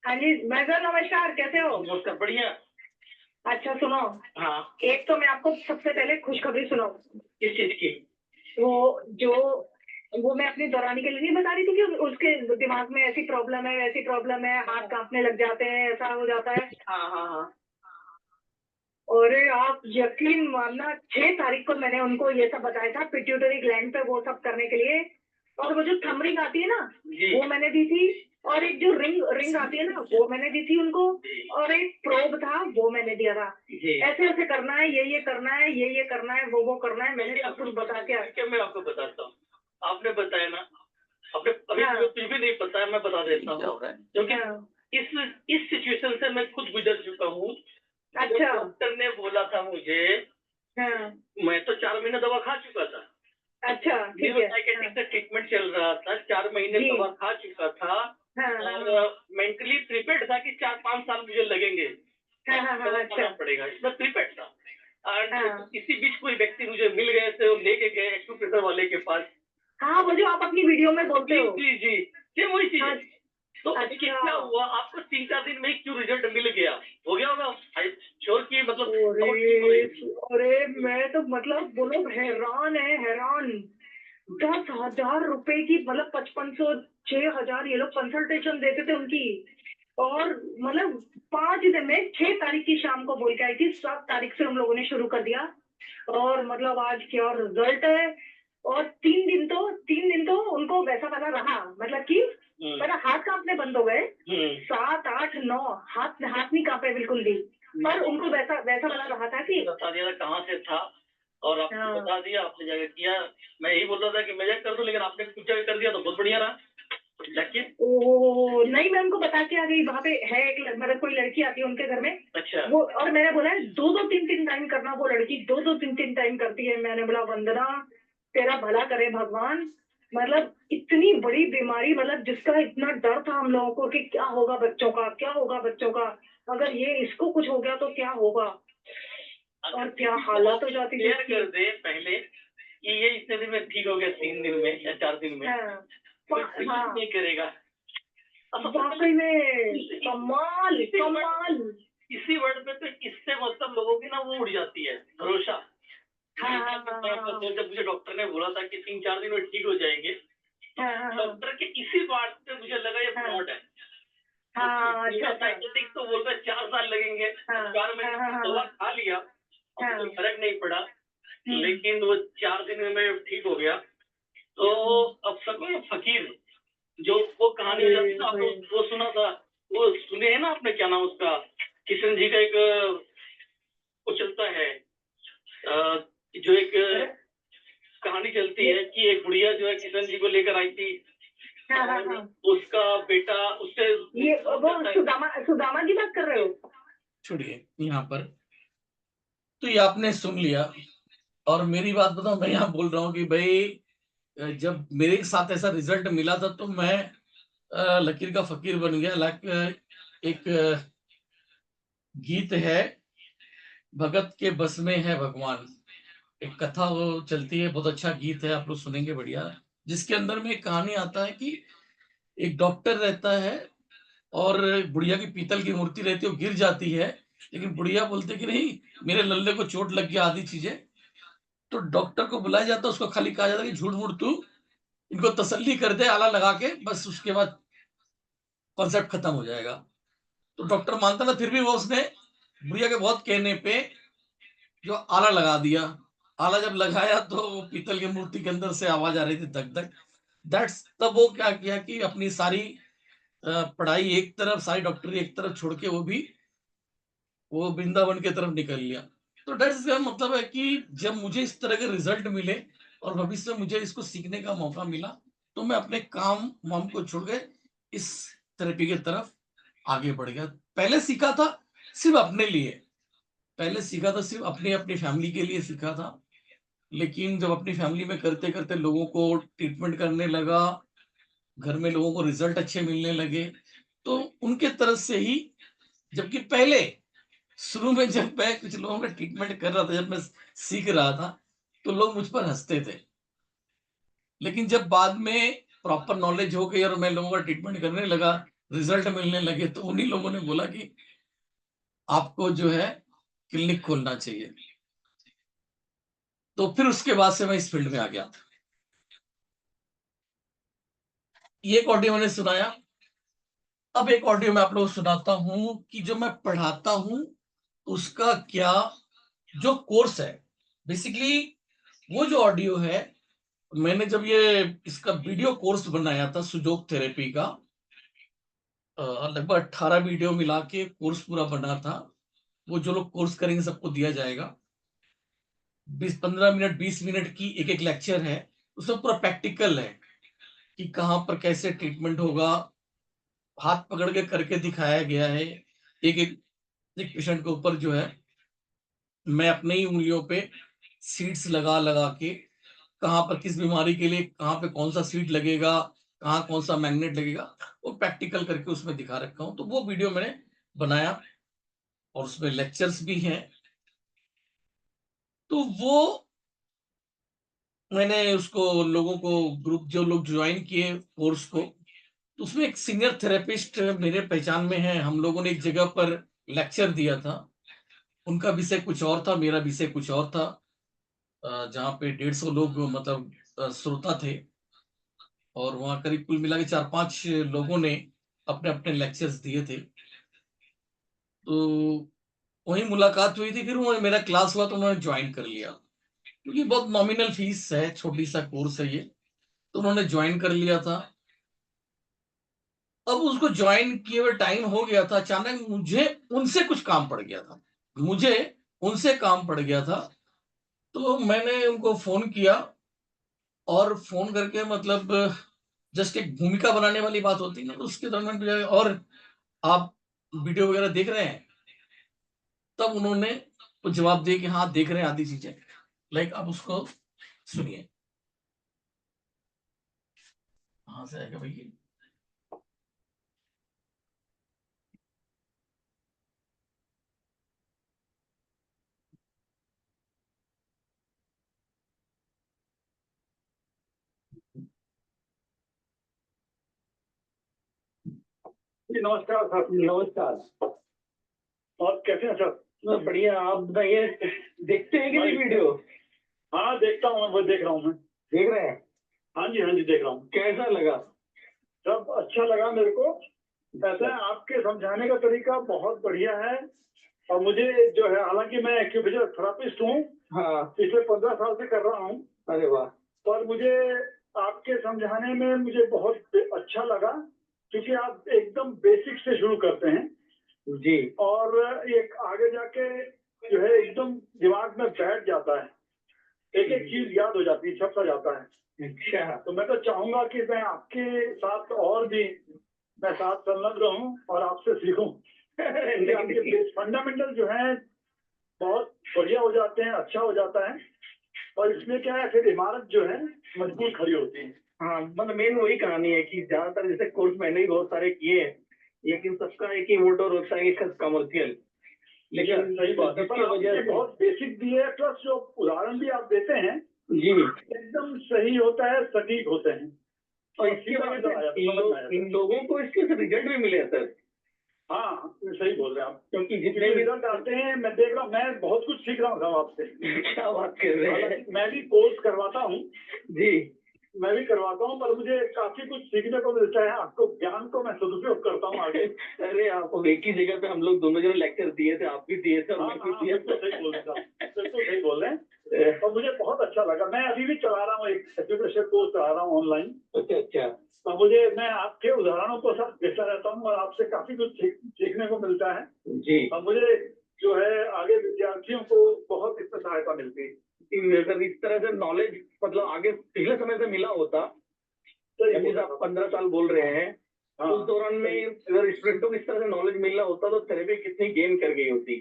हाँ जी मैं सर, नमस्कार, कैसे हो? नमस्कार, बढ़िया। अच्छा सुनो, हाँ, एक तो मैं आपको सबसे पहले खुशखबरी सुनाऊं। किस चीज की? वो मैं अपनी दौरानी के लिए नहीं बता रही थी कि उसके दिमाग में ऐसी प्रॉब्लम है, वैसी प्रॉब्लम है, हाथ कांपने लग जाते हैं, ऐसा हो जाता है। हाँ हाँ हाँ। और आप यकीन मानना, 6 तारीख को मैंने उनको ये सब बताया था, पिट्यूटरी ग्लैंड पे वो सब करने के लिए। और वो जो थंब रिंग आती है ना, वो मैंने दी थी। और एक जो रिंग आती है ना, वो मैंने दी थी उनको। और एक प्रोब था, वो मैंने दिया था। ऐसे ऐसे करना है, ये करना है, ये करना है, वो करना है, मैंने सब कुछ बता के। मैं आपको बताता हूँ, आपने बताया ना, आपने अभी हाँ। मुझे कुछ भी नहीं पता है, मैं बता देता हूँ। क्योंकि इस सिचुएशन से मैं खुद गुजर चुका हूँ। अच्छा। डॉक्टर ने बोला था मुझे, हाँ। मैं तो 4 महीने दवा खा चुका था। अच्छा ठीक है। साइकेट्रिक का ट्रीटमेंट चल रहा था, 4 महीने दवा खा चुका था। और मेंटली प्रिपेयर्ड था कि 4-5 साल मुझे लगेंगे। अच्छा पड़ेगा, इसमें प्रिपेयर्ड था। और इसी बीच कोई व्यक्ति मुझे मिल गए थे और लेके गए एक्यूप्रेशर वाले के पास। हाँ, वो जो आप अपनी वीडियो में बोलते हो। जी जी, ये वही चीज है। तो अच्छा। क्या हुआ, आपको 3-4 दिन में क्यों रिजल्ट मिल गया? हो गया होगा श्योर की, मतलब अरे मैं तो मतलब वो लोग हैरान है, हैरान। 10,000 रुपए की, मतलब 5500 6,000 ये लोग कंसल्टेशन देते थे उनकी। और मतलब 5 दिन में 6 तारीख की शाम को बोल के आई थी, 7 तारीख से हम लोगों ने शुरू कर दिया। और मतलब आज क्या रिजल्ट है। और 3 दिन तो उनको वैसा वाला रहा, मतलब कि मेरा हाथ कांपने बंद हो गए। 7, 8, 9 हाथ नहीं कांपे बिल्कुल भी। पर उनको वैसा वैसा वाला रहा था कि बता दिया कहाँ से था, और आपने बता दिया, आपने जगह किया। मैं यही बोल रहा था कि मैं जगह कर दूं, लेकिन आपने कुछ जगह कर दिया तो बहुत बढ़िया रहा। ओ नहीं, मैं उनको बता के आ गई। वहाँ पे है एक, मतलब कोई लड़की आती है उनके घर में। अच्छा। वो, और मैंने बोला है 2-2, 3-3 टाइम करना। वो लड़की 2-2, 3-3 टाइम करती है। मैंने बोला वंदना, तेरा भला करे भगवान। मतलब इतनी बड़ी बीमारी, मतलब जिसका इतना डर था हम लोगों को कि क्या होगा बच्चों का, क्या होगा बच्चों का, अगर ये इसको कुछ हो गया तो क्या होगा। और क्या हालत हो जाती थी। कर दे पहले कि ये इतने दिन में ठीक हो गया, 3 दिन में या 4 दिन में। हाँ नहीं करेगा वाकई में। कमाल कमाल। इसी वर्ड पे तो इससे मतलब लोगों की ना वो उड़ जाती है भरोसा। हाँ, जब मुझे डॉक्टर ने बोला था कि 3-4 दिन में ठीक हो जाएंगे, डॉक्टर के इसी बात पे मुझे लगा ये फ्रॉड है। अच्छा, साइंटिफिक तो बोल रहा है 4 साल लगेंगे, 4 महीने दवा खा लिया, कोई फर्क नहीं पड़ा, लेकिन वो 4 दिन में मैं ठीक हो गया। तो अब सबको फकीर जो वो कहानी हो जाती है ना, आपने वो सुना था, वो सुने है ना आपने, क्या नाम उसका, किशन जी का एक वो चलता है, जो एक कहानी चलती है कि एक बुढ़िया जो है किशन जी को लेकर आई थी, उसका बेटा उससे ये वो सुदामा की बात कर रहे हो? छोड़िए यहाँ पर, तो ये आपने सुन लिया। और मेरी बात बताओ, मैं यहाँ बोल रहा हूँ कि भाई जब मेरे साथ ऐसा रिजल्ट मिला था तो मैं लकीर का फकीर बन गया। एक गीत है, भगत के बस में है भगवान, एक कथा वो चलती है, बहुत अच्छा गीत है, आप लोग सुनेंगे, बढ़िया। जिसके अंदर में एक कहानी आता है कि एक डॉक्टर रहता है और बुढ़िया की पीतल की मूर्ति रहती है, वो गिर जाती है, लेकिन बुढ़िया बोलते कि नहीं, मेरे लल्ले को चोट लग गया, आदि चीजें। तो डॉक्टर को बुलाया जाता है, उसको खाली कहा जाता है कि झूठ मूठ तू इनको तसल्ली कर दे आला लगा के, बस उसके बाद कॉन्सेप्ट खत्म हो जाएगा। तो डॉक्टर मानता ना, फिर भी वो उसने बुढ़िया के बहुत कहने पे जो आला लगा दिया। आला जब लगाया तो वो पीतल की मूर्ति के अंदर से आवाज आ रही थी, धक धक। दैट्स तब वो क्या किया कि अपनी सारी पढ़ाई एक तरफ, सारी डॉक्टरी एक तरफ छोड़ के वो वृंदावन की तरफ निकल लिया। तो दैट्स का मतलब है कि जब मुझे इस तरह के रिजल्ट मिले और भविष्य में मुझे इसको सीखने का मौका मिला, तो मैं अपने काम वाम को छोड़ के इस थेरेपी की तरफ आगे बढ़ गया। पहले सीखा था सिर्फ अपने लिए, पहले सीखा था सिर्फ अपनी अपनी फैमिली के लिए सीखा था, लेकिन जब अपनी फैमिली में करते करते लोगों को ट्रीटमेंट करने लगा, घर में लोगों को रिजल्ट अच्छे मिलने लगे, तो उनके तरफ से ही, जबकि पहले शुरू में जब मैं कुछ लोगों का ट्रीटमेंट कर रहा था, जब मैं सीख रहा था, तो लोग मुझ पर हंसते थे। लेकिन जब बाद में प्रॉपर नॉलेज हो गई और मैं लोगों का ट्रीटमेंट करने लगा, रिजल्ट मिलने लगे, तो उन्हीं लोगों ने बोला कि आपको जो है क्लिनिक खोलना चाहिए। तो फिर उसके बाद से मैं इस फील्ड में आ गया। ये एक ऑडियो मैंने सुनाया। अब एक ऑडियो मैं आप लोगों को सुनाता हूं कि जो मैं पढ़ाता हूं उसका क्या जो कोर्स है, बेसिकली वो जो ऑडियो है, मैंने जब ये इसका वीडियो कोर्स बनाया था सुजोग थेरेपी का, लगभग 18 वीडियो मिला के कोर्स पूरा बना था। वो जो लोग कोर्स करेंगे सबको दिया जाएगा। 15 मिनट 20 मिनट की एक एक लेक्चर है, उसमें पूरा प्रैक्टिकल है कि कहाँ पर कैसे ट्रीटमेंट होगा, हाथ पकड़ के करके दिखाया गया है। एक एक एक पेशेंट के ऊपर जो है मैं अपने ही उंगलियों पे सीड्स लगा लगा के, कहाँ पर किस बीमारी के लिए कहाँ पे कौन सा सीड लगेगा, कहाँ कौन सा मैग्नेट लगेगा, वो प्रैक्टिकल करके उसमें दिखा रखा हूँ। तो वो वीडियो मैंने बनाया और उसमें लेक्चर्स भी हैं। तो वो मैंने उसको लोगों को, ग्रुप जो लोग ज्वाइन किए कोर्स को, तो उसमें एक सीनियर थेरेपिस्ट मेरे पहचान में है, हम लोगों ने एक जगह पर लेक्चर दिया था। उनका विषय कुछ और था, मेरा विषय कुछ और था। जहाँ पे 150 लोग मतलब श्रोता थे, और वहाँ करीब कुल मिला के 4-5 लोगों ने अपने अपने लेक्चर्स दिए थे। तो वही मुलाकात हुई थी, फिर वो मेरा क्लास हुआ तो उन्होंने ज्वाइन कर लिया, क्योंकि बहुत नॉमिनल फीस है, छोटी सा कोर्स है ये, तो उन्होंने ज्वाइन कर लिया था। अब उसको ज्वाइन किए हुए टाइम हो गया था, अचानक मुझे उनसे कुछ काम पड़ गया था, मुझे उनसे काम पड़ गया था। तो मैंने उनको फोन किया, और फोन करके मतलब जस्ट एक भूमिका बनाने वाली बात होती है ना, तो उसके दरम्यान भी और आप वीडियो वगैरह देख रहे हैं, तब उन्होंने तो जवाब दिया कि हाँ देख रहे हैं, आदि चीजें। लाइक आप उसको सुनिए। कहाँ से आएगा भैया? नमस्कार सर, नमस्कार। और कैसे हैं सर? बढ़िया, आप बताइए, देखते हैं कि नहीं वीडियो? हाँ देखता हूँ, वो देख रहा हूँ मैं। देख रहे हैं? हाँ जी देख रहा हूँ। कैसा लगा? सब अच्छा लगा मेरे को। ऐसा है, आपके समझाने का तरीका बहुत बढ़िया है। और मुझे जो है, हालांकि मैं एक्यूप्रेशर थेरेपिस्ट हूँ, हाँ। पिछले 15 साल से कर रहा हूँ, अरे वाह। पर मुझे आपके समझाने में मुझे बहुत अच्छा लगा, क्योंकि आप एकदम बेसिक से शुरू करते हैं जी। और एक आगे जाके जो है एकदम दिमाग में बैठ जाता है, एक एक चीज याद हो जाती है, छपता जाता है। अच्छा। तो मैं तो चाहूंगा कि मैं आपके साथ और भी मैं साथ संलग्न रहूं और आपसे सीखूं। आपके फंडामेंटल जो है बहुत बढ़िया हो जाते हैं, अच्छा हो जाता है, और इसमें क्या है, फिर इमारत जो है मजबूत खड़ी होती है। हाँ, मतलब मेन वही कहानी है कि ज्यादातर जैसे कोर्स मैंने भी बहुत सारे किए हैं, लेकिन सबका एक ही मोटो होता है कि कमर्शियल। लेकिन सही बात है, पर आपने बहुत बेसिक दिए है, प्लस जो उदाहरण भी आप देते हैं जी एकदम सही होता है, सटीक होते हैं, और इसकी वजह से इन लोगों को इसके रिजल्ट भी मिले हैं सर। हाँ सही बोल रहे हैं आप, क्योंकि जितने रिजल्ट आते हैं मैं देख रहा हूँ, मैं बहुत कुछ सीख रहा हूँ साहब आपसे। क्या बात कर रहे हैं? मैं भी कोर्स करवाता हूँ जी। मैं भी करवाता हूँ, पर मुझे काफी कुछ सीखने को मिलता है। आपको ज्ञान को मैं सदुपयोग करता हूँ आगे। अरे आप एक ही जगह पे हम लोग दोनों जने लेक्चर दिए थे, आप भी दिए थे और मैं भी दिया। बिल्कुल सही बोल रहे हैं, बिल्कुल सही बोल रहे हैं, और मुझे बहुत अच्छा लगा। मैं अभी भी चला रहा हूँ, एक एजुकेशन कोर्स चला रहा हूँ ऑनलाइन। अच्छा अच्छा। तो मैं आपके उदाहरणों को सब देखता रहता हूँ और आपसे काफी कुछ सीखने को मिलता है जी। और मुझे जो है आगे विद्यार्थियों को बहुत इसमें सहायता मिलती है। इस तरह से नॉलेज मतलब आगे पिछले समय से मिला होता, जैसे आप 15 साल बोल रहे हैं, उस दौरान में अगर स्टूडेंटों को इस तरह से नॉलेज मिलना होता तो थेरेपी कितनी गेन कर गई होती।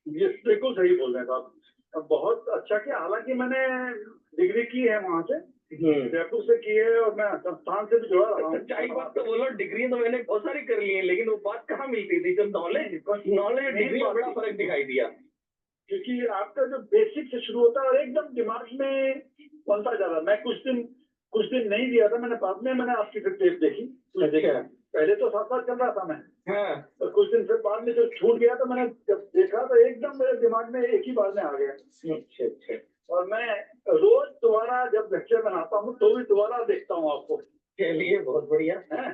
ये बिल्कुल सही बोल रहे हैं आप, बहुत अच्छा किया। हालांकि मैंने डिग्री की है वहाँ से, जयपुर से की है, और मैं संस्थान से भी जुड़ा रहा हूँ। सच्चाई बात तो बोलो, डिग्री तो मैंने बहुत सारी कर ली है, लेकिन वो बात कहाँ मिलती थी जब नॉलेज डिग्री में बड़ा फर्क दिखाई दिया। क्योंकि आपका जो बेसिक से शुरू होता है और एकदम दिमाग में बनता जा रहा है। मैं कुछ दिन नहीं दिया था, मैंने बाद में आपकी फिर टेप देखी। पहले तो साथ साथ चल रहा था मैं, हाँ। और कुछ दिन फिर बाद में जब छूट गया तो मैंने जब देखा तो एकदम मेरे दिमाग में एक ही बार में आ गया। अच्छा अच्छा। और मैं रोज दोबारा जब लेक्चर बनाता हूँ तो भी दोबारा देखता हूँ आपको। चलिए बहुत बढ़िया है,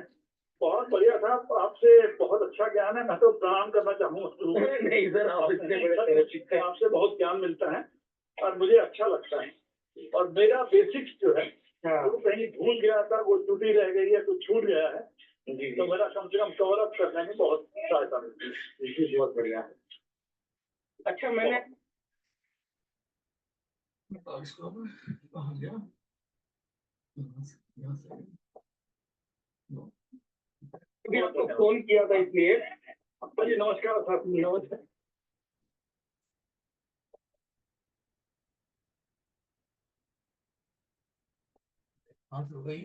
बहुत बढ़िया था। आपसे बहुत अच्छा ज्ञान है, मैं तो प्रणाम करना चाहूँगा। नहीं सर, आपसे बहुत ज्ञान मिलता है और मुझे अच्छा लगता है। और मेरा बेसिक्स जो है वो कहीं भूल गया था, वो टूटी रह गई है, कुछ छूट गया है, तो मेरा कम से कम कवर अप करने में बहुत सहायता मिलती है। बहुत बढ़िया। अच्छा, मैंने अभी आपको फोन किया था इसलिए। जी नमस्कार सर। नमस्कार। हो गई।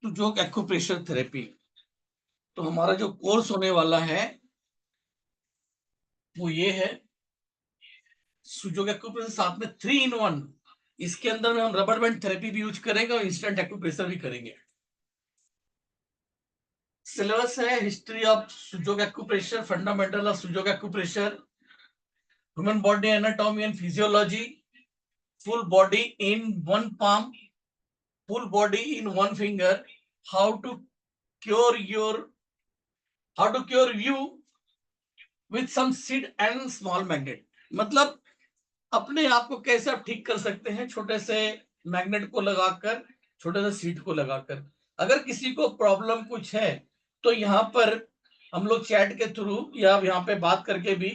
सुजोग एक्यूप्रेशर थेरेपी, तो हमारा जो कोर्स होने वाला है वो ये है, सुजोग एक्यूप्रेशर साथ में 3 in 1। इसके अंदर में हम रबर बैंड थेरेपी भी यूज करेंगे और इंस्टेंट एक्यूप्रेशर भी करेंगे। सिलेबस है history of Sujok acupressure, fundamental of Sujok acupressure, human body anatomy and physiology, full body in one palm, full body in one finger, how to cure you with some seed and small magnet। मतलब अपने आप को कैसे आप ठीक कर सकते हैं छोटे से मैग्नेट को लगाकर, छोटे से सीड को लगाकर। अगर किसी को प्रॉब्लम कुछ है तो यहाँ पर हम लोग चैट के थ्रू या यहाँ पे बात करके भी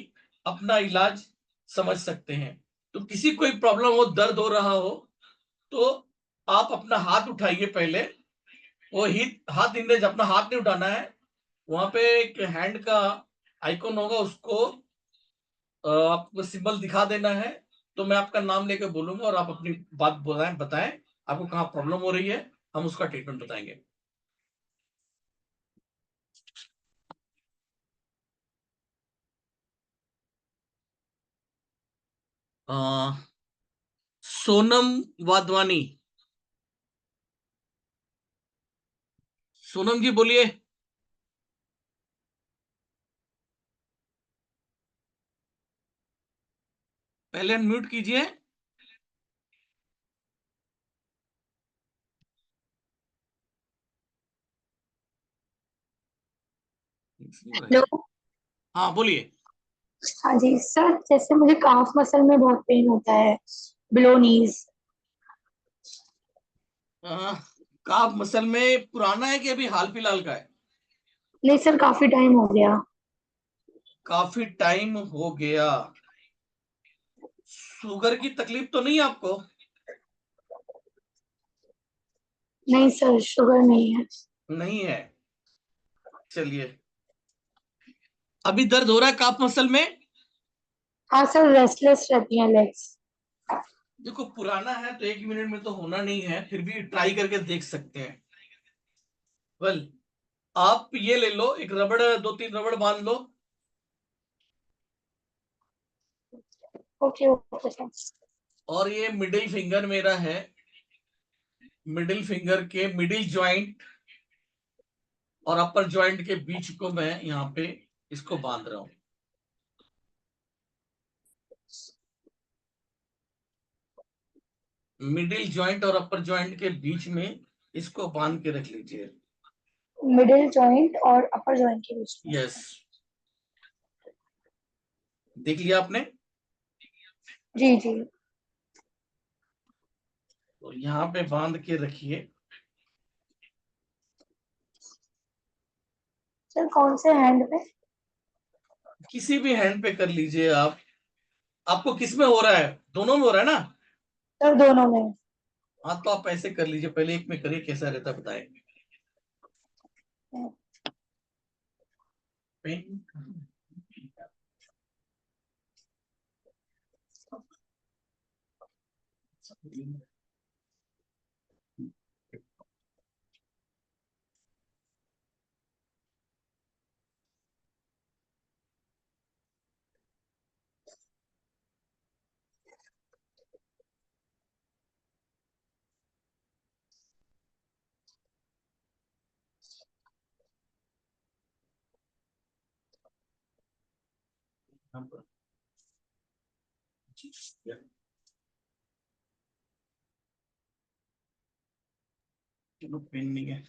अपना इलाज समझ सकते हैं। तो किसी कोई प्रॉब्लम हो, दर्द हो रहा हो, तो आप अपना हाथ उठाइए। पहले वो हाथ इंदेज, अपना हाथ नहीं उठाना है, वहां पे एक हैंड का आइकॉन होगा, उसको आपको सिंबल दिखा देना है। तो मैं आपका नाम लेकर बोलूंगा और आप अपनी बात बताएं आपको कहाँ प्रॉब्लम हो रही है, हम उसका ट्रीटमेंट बताएंगे। सोनम वाधवानी। सोनम जी बोलिए। पहले अनम्यूट कीजिए। हेलो। हाँ बोलिए। हाँ जी सर, जैसे मुझे काफ मसल में बहुत पेन होता है, बिलो नीज। काफ मसल में पुराना है कि अभी हाल फिलहाल का है? नहीं सर, काफी टाइम हो गया। काफी टाइम हो गया। शुगर की तकलीफ तो नहीं है आपको? नहीं सर, शुगर नहीं है। नहीं है। चलिए, अभी दर्द हो रहा है काफ मसल में? हाँ सर, रेस्टलेस रहती हैं लेग्स। देखो पुराना है तो 1 मिनट में तो होना नहीं है, फिर भी ट्राई करके देख सकते हैं। वेल, आप ये ले लो, एक रबड़, 2-3 रबड़ बांध लो। Okay okay sir. और ये मिडिल फिंगर मेरा है, मिडिल फिंगर के मिडिल जॉइंट और अपर जॉइंट के बीच को मैं यहाँ पे इसको बांध रहा हूं। मिडिल जॉइंट और अपर जॉइंट के बीच में इसको बांध के रख लीजिए। मिडिल जॉइंट और अपर जॉइंट के बीच में। यस, देख लिया आपने? जी जी। तो यहाँ पे बांध के रखिए। सर कौन से हैंड पे? किसी भी हैंड पे कर लीजिए आप। आपको किस में हो रहा है? दोनों में हो रहा है ना? सर दोनों में। हाँ तो आप ऐसे कर लीजिए, पहले एक में करिए, कैसा रहता है बताएं। पेन यहाँ पर। चलो, पेन नहीं है।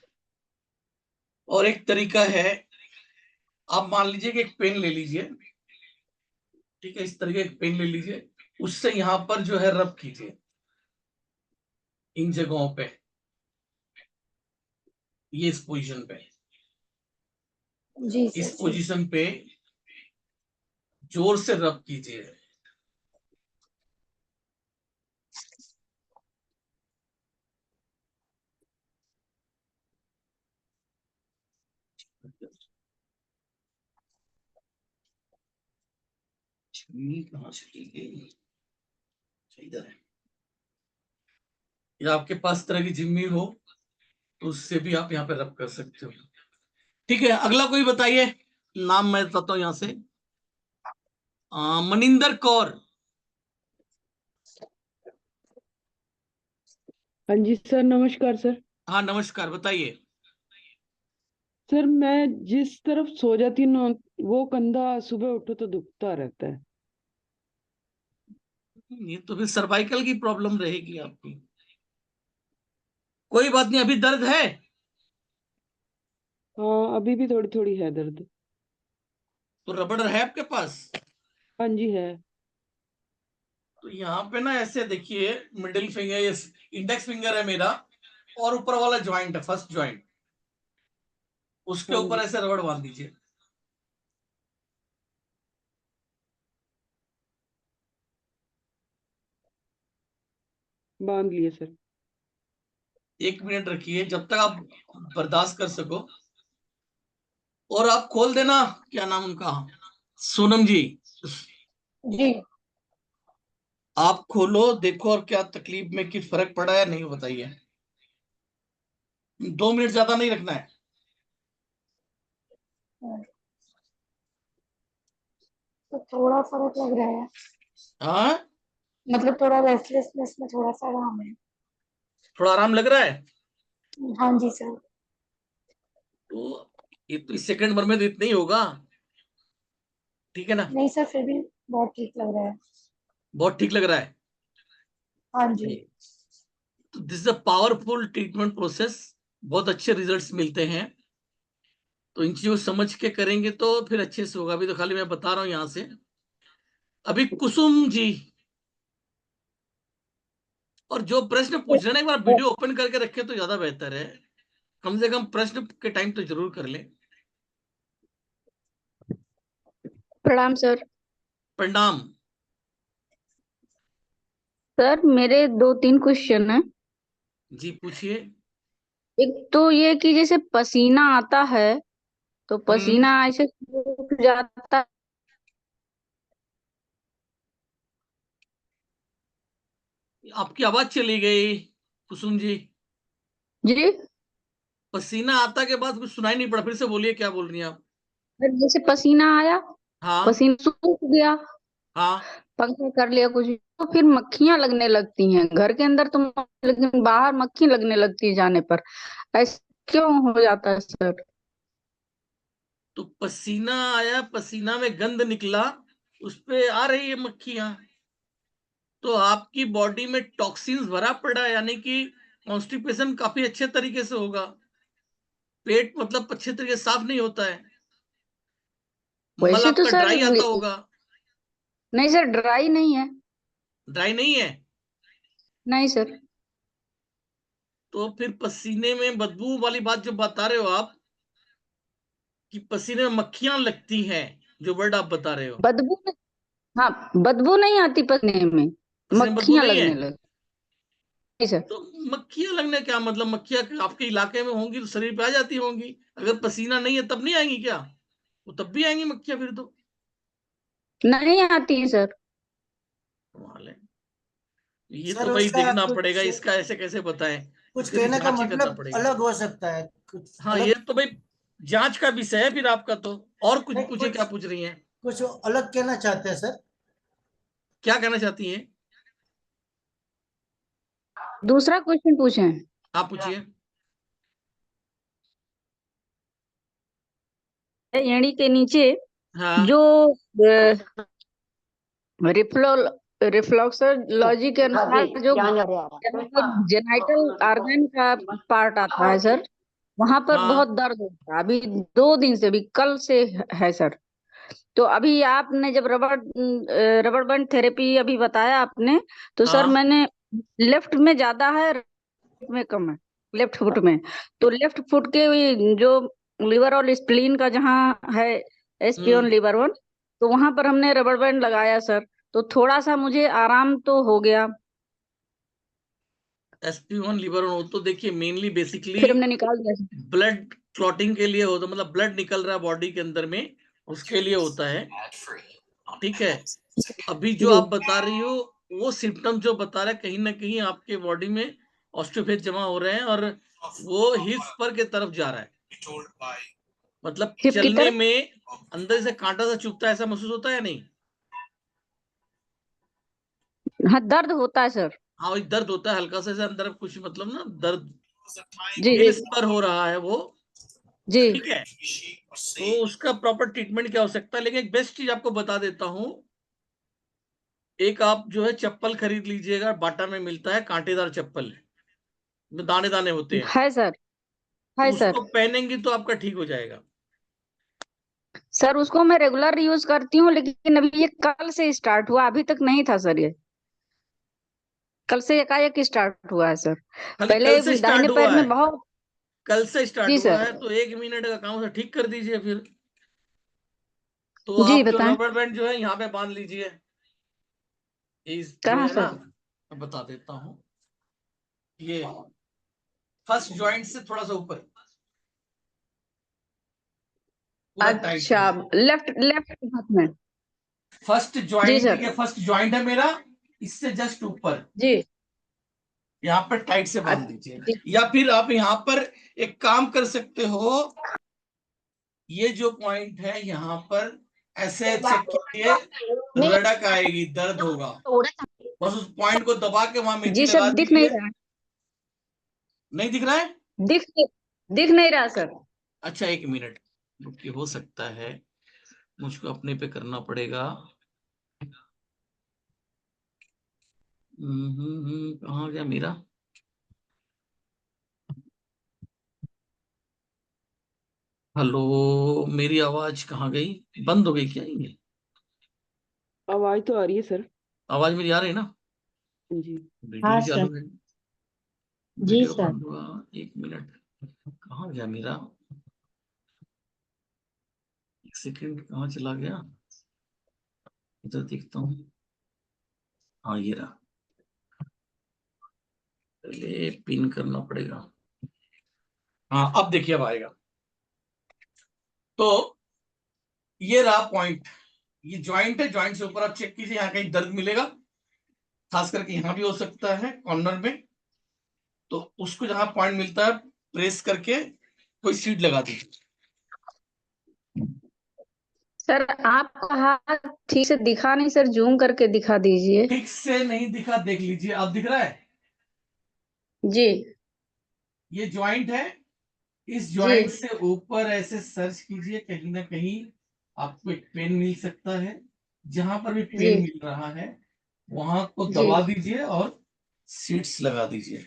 और एक तरीका है, आप मान लीजिए कि एक पेन ले लीजिए, ठीक है, इस तरीके एक पेन ले लीजिए, उससे यहाँ पर जो है रब कीजिए इन जगहों पे, ये इस पोजीशन पे, जी इस सर जी। पोजीशन पे जोर से रब कीजिए। कहाँ चली गई? इधर है। या आपके पास इस तरह की जिम्मी हो तो उससे भी आप यहाँ पे रब कर सकते हो। ठीक है, अगला कोई बताइए। नाम मैं बताता हूँ यहाँ से। मनिंदर कौर। हाँ जी सर, नमस्कार सर। हाँ नमस्कार, बताइए। सर मैं जिस तरफ सो जाती हूँ ना, वो कंधा सुबह उठो तो दुखता रहता है। ये तो फिर सर्वाइकल की प्रॉब्लम रहेगी आपकी। कोई बात नहीं, अभी दर्द है? हाँ, अभी भी थोड़ी थोड़ी है दर्द। तो रबड़ है आपके पास? हाँ जी है। तो यहाँ पे ना ऐसे देखिए, मिडिल फिंगर, ये इंडेक्स फिंगर है मेरा, और ऊपर वाला ज्वाइंट है, फर्स्ट ज्वाइंट, उसके हाँ ऊपर जी, ऐसे रबड़ बांध दीजिए। बांध लिए सर। 1 मिनट रखिए, जब तक आप बर्दाश्त कर सको। और आप खोल देना, क्या नाम उनका, सोनम जी, जी आप खोलो, देखो और क्या तकलीफ में किस फर्क पड़ा है नहीं, बताइए। 2 मिनट ज्यादा नहीं रखना है। तो थोड़ा फर्क लग रहा है। हाँ, मतलब थोड़ा रेस्टलेसनेस में थोड़ा सा आराम है। थोड़ा आराम लग रहा है। हाँ जी सर। तो ये तो इस सेकंड भर में तो इतना ही होगा, ठीक है ना? नहीं सर, फिर भी बहुत ठीक लग रहा है। बहुत ठीक लग रहा है। हाँ जी। तो this is a powerful treatment process, बहुत अच्छे रिजल्ट्स मिलते हैं। तो इन चीजों को समझ के करेंगे तो फिर अच्छे से होगा। अभी तो खाली मैं बता रहा हूँ यहाँ से। अभी कुसुम जी, और जो प्रश्न पूछ रहे हैं ना, एक बार वीडियो ओपन करके रखे तो ज्यादा बेहतर है, कम से कम प्रश्न के टाइम तो जरूर कर ले। प्रणाम सर। प्रणाम। सर मेरे 2-3 क्वेश्चन है। जी पूछिए। एक तो ये कि जैसे पसीना आता है तो पसीना ऐसे सूख जाता आपकी आवाज चली गई कुसुम जी। जी। पसीना आता के बाद कुछ सुनाई नहीं पड़ा, फिर से बोलिए, क्या बोल रही हैं आप? जैसे पसीना आया, हाँ पसीना सूख गया, हाँ। पंखा कर लिया कुछ, तो फिर मक्खियां लगने लगती हैं घर के अंदर तो, लेकिन बाहर मक्खी लगने लगती है जाने पर। ऐसा क्यों हो जाता है सर? तो पसीना आया, पसीना में गंध निकला, उस पे आ रही है मक्खियां, तो आपकी बॉडी में टॉक्सिन्स भरा पड़ा है, यानी कि कॉन्स्टिपेशन काफी अच्छे तरीके से होगा। पेट मतलब अच्छे तरीके से साफ नहीं होता है, मल वैसे तो आपका सर ड्राई आता होगा। नहीं सर, ड्राई नहीं है। ड्राई नहीं है? नहीं सर। तो फिर पसीने में बदबू वाली बात जो बता रहे हो आप, कि पसीने में मक्खियां लगती हैं, जो वर्ड आप बता रहे हो। बदबू, हाँ, बदबू नहीं आती पसीने में, पसीने में बदबू मक्खियां नहीं है? लगने लगती। नहीं सर। तो मक्खियां लगने क्या मतलब? मक्खियां आपके इलाके में होंगी तो शरीर पे आ जाती होंगी। अगर पसीना नहीं है तब नहीं आएंगी क्या? वो तब भी आएंगी मक्खियां फिर तो। नहीं आती है सर। कमाल है। ये सर तो भाई उसका देखना कुछ पड़ेगा, इसका ऐसे कैसे बताएं, कुछ इसकी तो कहने का जांच ही करना मतलब पड़ेगा। अलग हो सकता है, कुछ हाँ, ये अलग तो भाई जांच का विषय है फिर आपका तो। और कुछ नहीं, पूछे, कुछ क्या पूछ रही हैं? कुछ अलग कहना चाहते हैं सर। क्या कहना चाहती हैं? दूसरा क्वेश्चन पूछें? आप पूछिए। एड़ी के नीचे हाँ जो रिफ्लो रिफ्लेक्सोलॉजी के अनुसार जो जेनाइटल ऑर्गन का पार्ट आता है सर, वहां पर हाँ बहुत दर्द होता है अभी 2 दिन से, अभी कल से है सर। तो अभी आपने जब रबड़ बैंड थेरेपी अभी बताया आपने, तो सर हाँ। मैंने लेफ्ट में ज्यादा है, राइट में कम है, लेफ्ट फुट में। तो लेफ्ट फुट के जो लिवर और स्प्लीन का जहाँ है, एसपीओन लिवर 1, तो वहां पर हमने रबड़ बैंड लगाया सर, तो थोड़ा सा मुझे आराम तो हो गया। SP1 लिवर हो तो देखिए, मेनली बेसिकली फिर हमने निकाल दिया सर। ब्लड क्लॉटिंग के लिए होता, मतलब ब्लड निकल रहा है बॉडी के अंदर में, उसके लिए होता है, ठीक है। अभी जो जी। आप बता रही हो, वो सिम्टम जो बता रहा है, कहीं ना कहीं आपके बॉडी में ऑस्टियोपेथ जमा हो रहे हैं, और वो हिप्स पर के तरफ जा रहा है। मतलब हिप की चलने तरफ, में अंदर से कांटा सा चुभता है, ऐसा महसूस होता है या नहीं? हाँ दर्द होता है सर। हाँ, वही दर्द होता है हल्का सा, ऐसे अंदर कुछ मतलब ना दर्द जी जी हिल्स पर हो रहा है वो, जी। ठीक है। तो उसका प्रॉपर ट्रीटमेंट क्या हो सकता है, लेकिन एक बेस्ट चीज आपको बता देता हूँ। एक आप जो है चप्पल खरीद लीजिएगा, बाटा में मिलता है कांटेदार चप्पल, में दाने दाने होते हैं, है सर, तो है उसको सर। पहनेंगी तो आपका ठीक हो जाएगा। सर उसको मैं रेगुलर यूज करती हूँ, लेकिन अभी ये कल से स्टार्ट हुआ, अभी तक नहीं था सर, ये कल से एकाएक स्टार्ट हुआ है सर। खाली कल पहले से दाहिने स्टार्ट पैर हुआ में है? बहुत। कल से स्टार्ट जी हुआ सर। है तो 1 मिनट का काम है, ठीक कर दीजिए फिर। तो जी आप जो बताएं। रबर बैंड जो है यहाँ पे बांध लीजिए, इस जो कहाँ है ना, सर? मैं बता देता हूँ, ये फर्स्ट जॉइंट से थोड़ा सा ऊपर, पूरा टाइट अच्छा, है। लेफ्ट लेफ्ट हाथ में। फर्स्ट जी जॉइंट, ठीक सर। है, फर्स्ट जॉइंट है मेरा, इससे जस्ट ऊपर जी। यहाँ पर टाइट से बांध दीजिए। जी। या फिर आप यहाँ पर एक काम कर सकते हो, ये जो पॉइंट है यहाँ पर ऐसे चेक कीजिए, रड़क आएगी, दर्द होगा, बस उस पॉइंट को दबा के वहां मेथी जी सर, लगा दिख नहीं दीजिए। रहा है। नहीं दिख रहा है? दिख दिख नहीं रहा सर। अच्छा 1 मिनट रुकिए, हो सकता है मुझको अपने पे करना पड़ेगा। कहाँ गया मेरा? हेलो, मेरी आवाज कहाँ गई? बंद हो गई क्या ये? आवाज तो आ रही है सर। आवाज मेरी आ रही है ना? जी। वीडियो हाँ भी चालू सर। है। जी वीडियो सर। बंद हुआ। 1 मिनट, कहाँ गया मेरा? 1 सेकंड, कहाँ चला गया? इधर देखता हूँ। हाँ ये रहा। पहले पिन करना पड़ेगा। हाँ अब देखिए अब आएगा। तो ये रहा पॉइंट, ये ज्वाइंट है, ज्वाइंट से ऊपर आप चेक कीजिए, यहाँ कहीं दर्द मिलेगा, खास करके यहाँ भी हो सकता है कॉर्नर में। तो उसको जहां पॉइंट मिलता है प्रेस करके कोई सीट लगा दीजिए। सर आपका हाथ ठीक से दिखा नहीं सर, जूम करके दिखा दीजिए। ठीक से नहीं दिखा, देख लीजिए, अब दिख रहा है? जी ये ज्वाइंट है, इस जी ज्वाइंट से ऊपर ऐसे सर्च कीजिए, कहीं ना कहीं आपको एक पेन मिल सकता है। जहां पर भी जी पेन मिल रहा है वहां को जी। दबा दीजिए और सीट्स लगा दीजिए।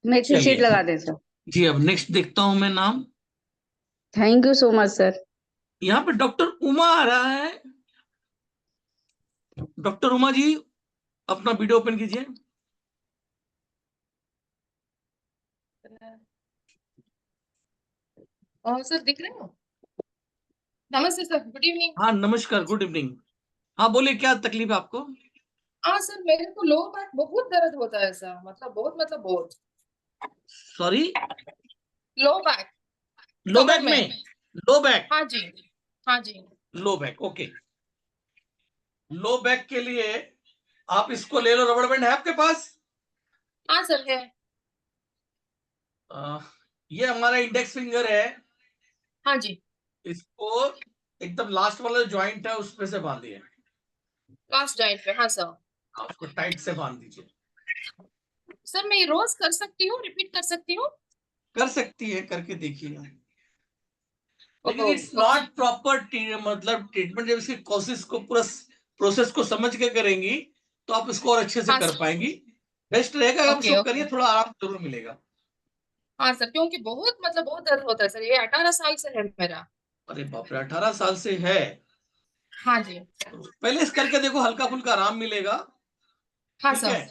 मेथी शीट चलिए लगा दें सर। जी, अब नेक्स्ट देखता हूं मैं नाम। Thank you so much sir. यहाँ पे डॉक्टर उमा आ रहा है। डॉक्टर उमा जी, अपना वीडियो ओपन कीजिए। सर दिख रहे हो? नमस्ते सर, गुड इवनिंग। हाँ नमस्कार, गुड इवनिंग। हाँ बोलिए, क्या तकलीफ है आपको? हाँ सर, मेरे को लोअर बैक बहुत दर्द होता है सर, मतलब बहुत। सॉरी? लो बैक, लो कमर बैक में। में? Low back? हाँ जी, हाँ जी। Low back, okay. Low back के लिए आप इसको ले लो, रबड़ बैंड है आपके पास? हाँ सर है। ये हमारा इंडेक्स फिंगर है, हाँ जी। इसको एकदम लास्ट वाला जो ज्वाइंट है उसमें से बांधिए। लास्ट जॉइंट पे, हाँ सर। आपको टाइट से बांध दीजिए। सर मैं ये रोज कर सकती हूँ, रिपीट कर सकती हूँ? कर सकती है, करके देखिए। लेकिन ओहो, इट्स नॉट प्रॉपर, मतलब ट्रीटमेंट। जब इसकी कोशिश को पूरा प्रोसेस को समझ के करेंगी तो आप इसको और अच्छे से हाँ कर सर। पाएंगी। बेस्ट रहेगा, आप ओके इसको ओके। करिए, थोड़ा आराम जरूर मिलेगा। हाँ सर, क्योंकि बहुत दर्द होता है सर, ये 18 साल से है मेरा। अरे बाप रे, 18 साल से है? हाँ जी। तो पहले इस करके देखो, हल्का फुल्का आराम मिलेगा। हाँ ठीक सर। है,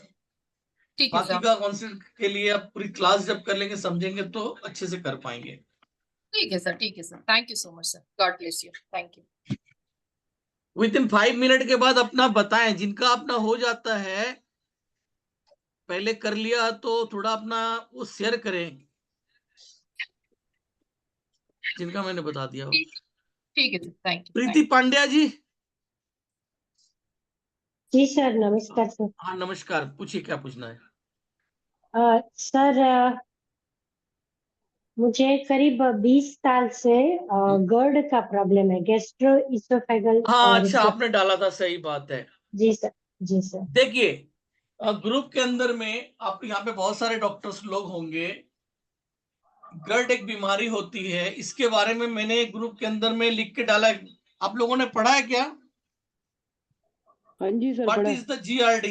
ठीक है बाकी सर। का कॉन्सेप्ट के लिए आप पूरी क्लास जब कर लेंगे, समझेंगे तो अच्छे से कर पाएंगे। ठीक है सर, ठीक है sir. Thank you so much sir, God bless you, thank you. With in 5 minute के बाद अपना बताएं, जिनका अपना हो जाता है, पहले कर लिया तो थोड़ा अपना वो शेयर करें, जिनका मैंने बता दिया हो। ठीक है sir, thank you Preeti Pandya ji. जी सर, नमस्कार सर। हाँ नमस्कार, पूछिए क्या पूछना है। सर, मुझे करीब 20 साल से गर्ड का प्रॉब्लम है, गैस्ट्रो इसोफेगल हाँ अच्छा, रिफ्लक्स। आपने डाला था, सही बात है। जी सर। जी सर। देखिए, ग्रुप के अंदर में आप यहाँ पे बहुत सारे डॉक्टर्स लोग होंगे। गर्ड एक बीमारी होती है, इसके बारे में मैंने ग्रुप के अंदर में लिख के डाला है। आप लोगों ने पढ़ा है क्या? हाँ जी सर, व्हाट पढ़ा इज है। The GERD?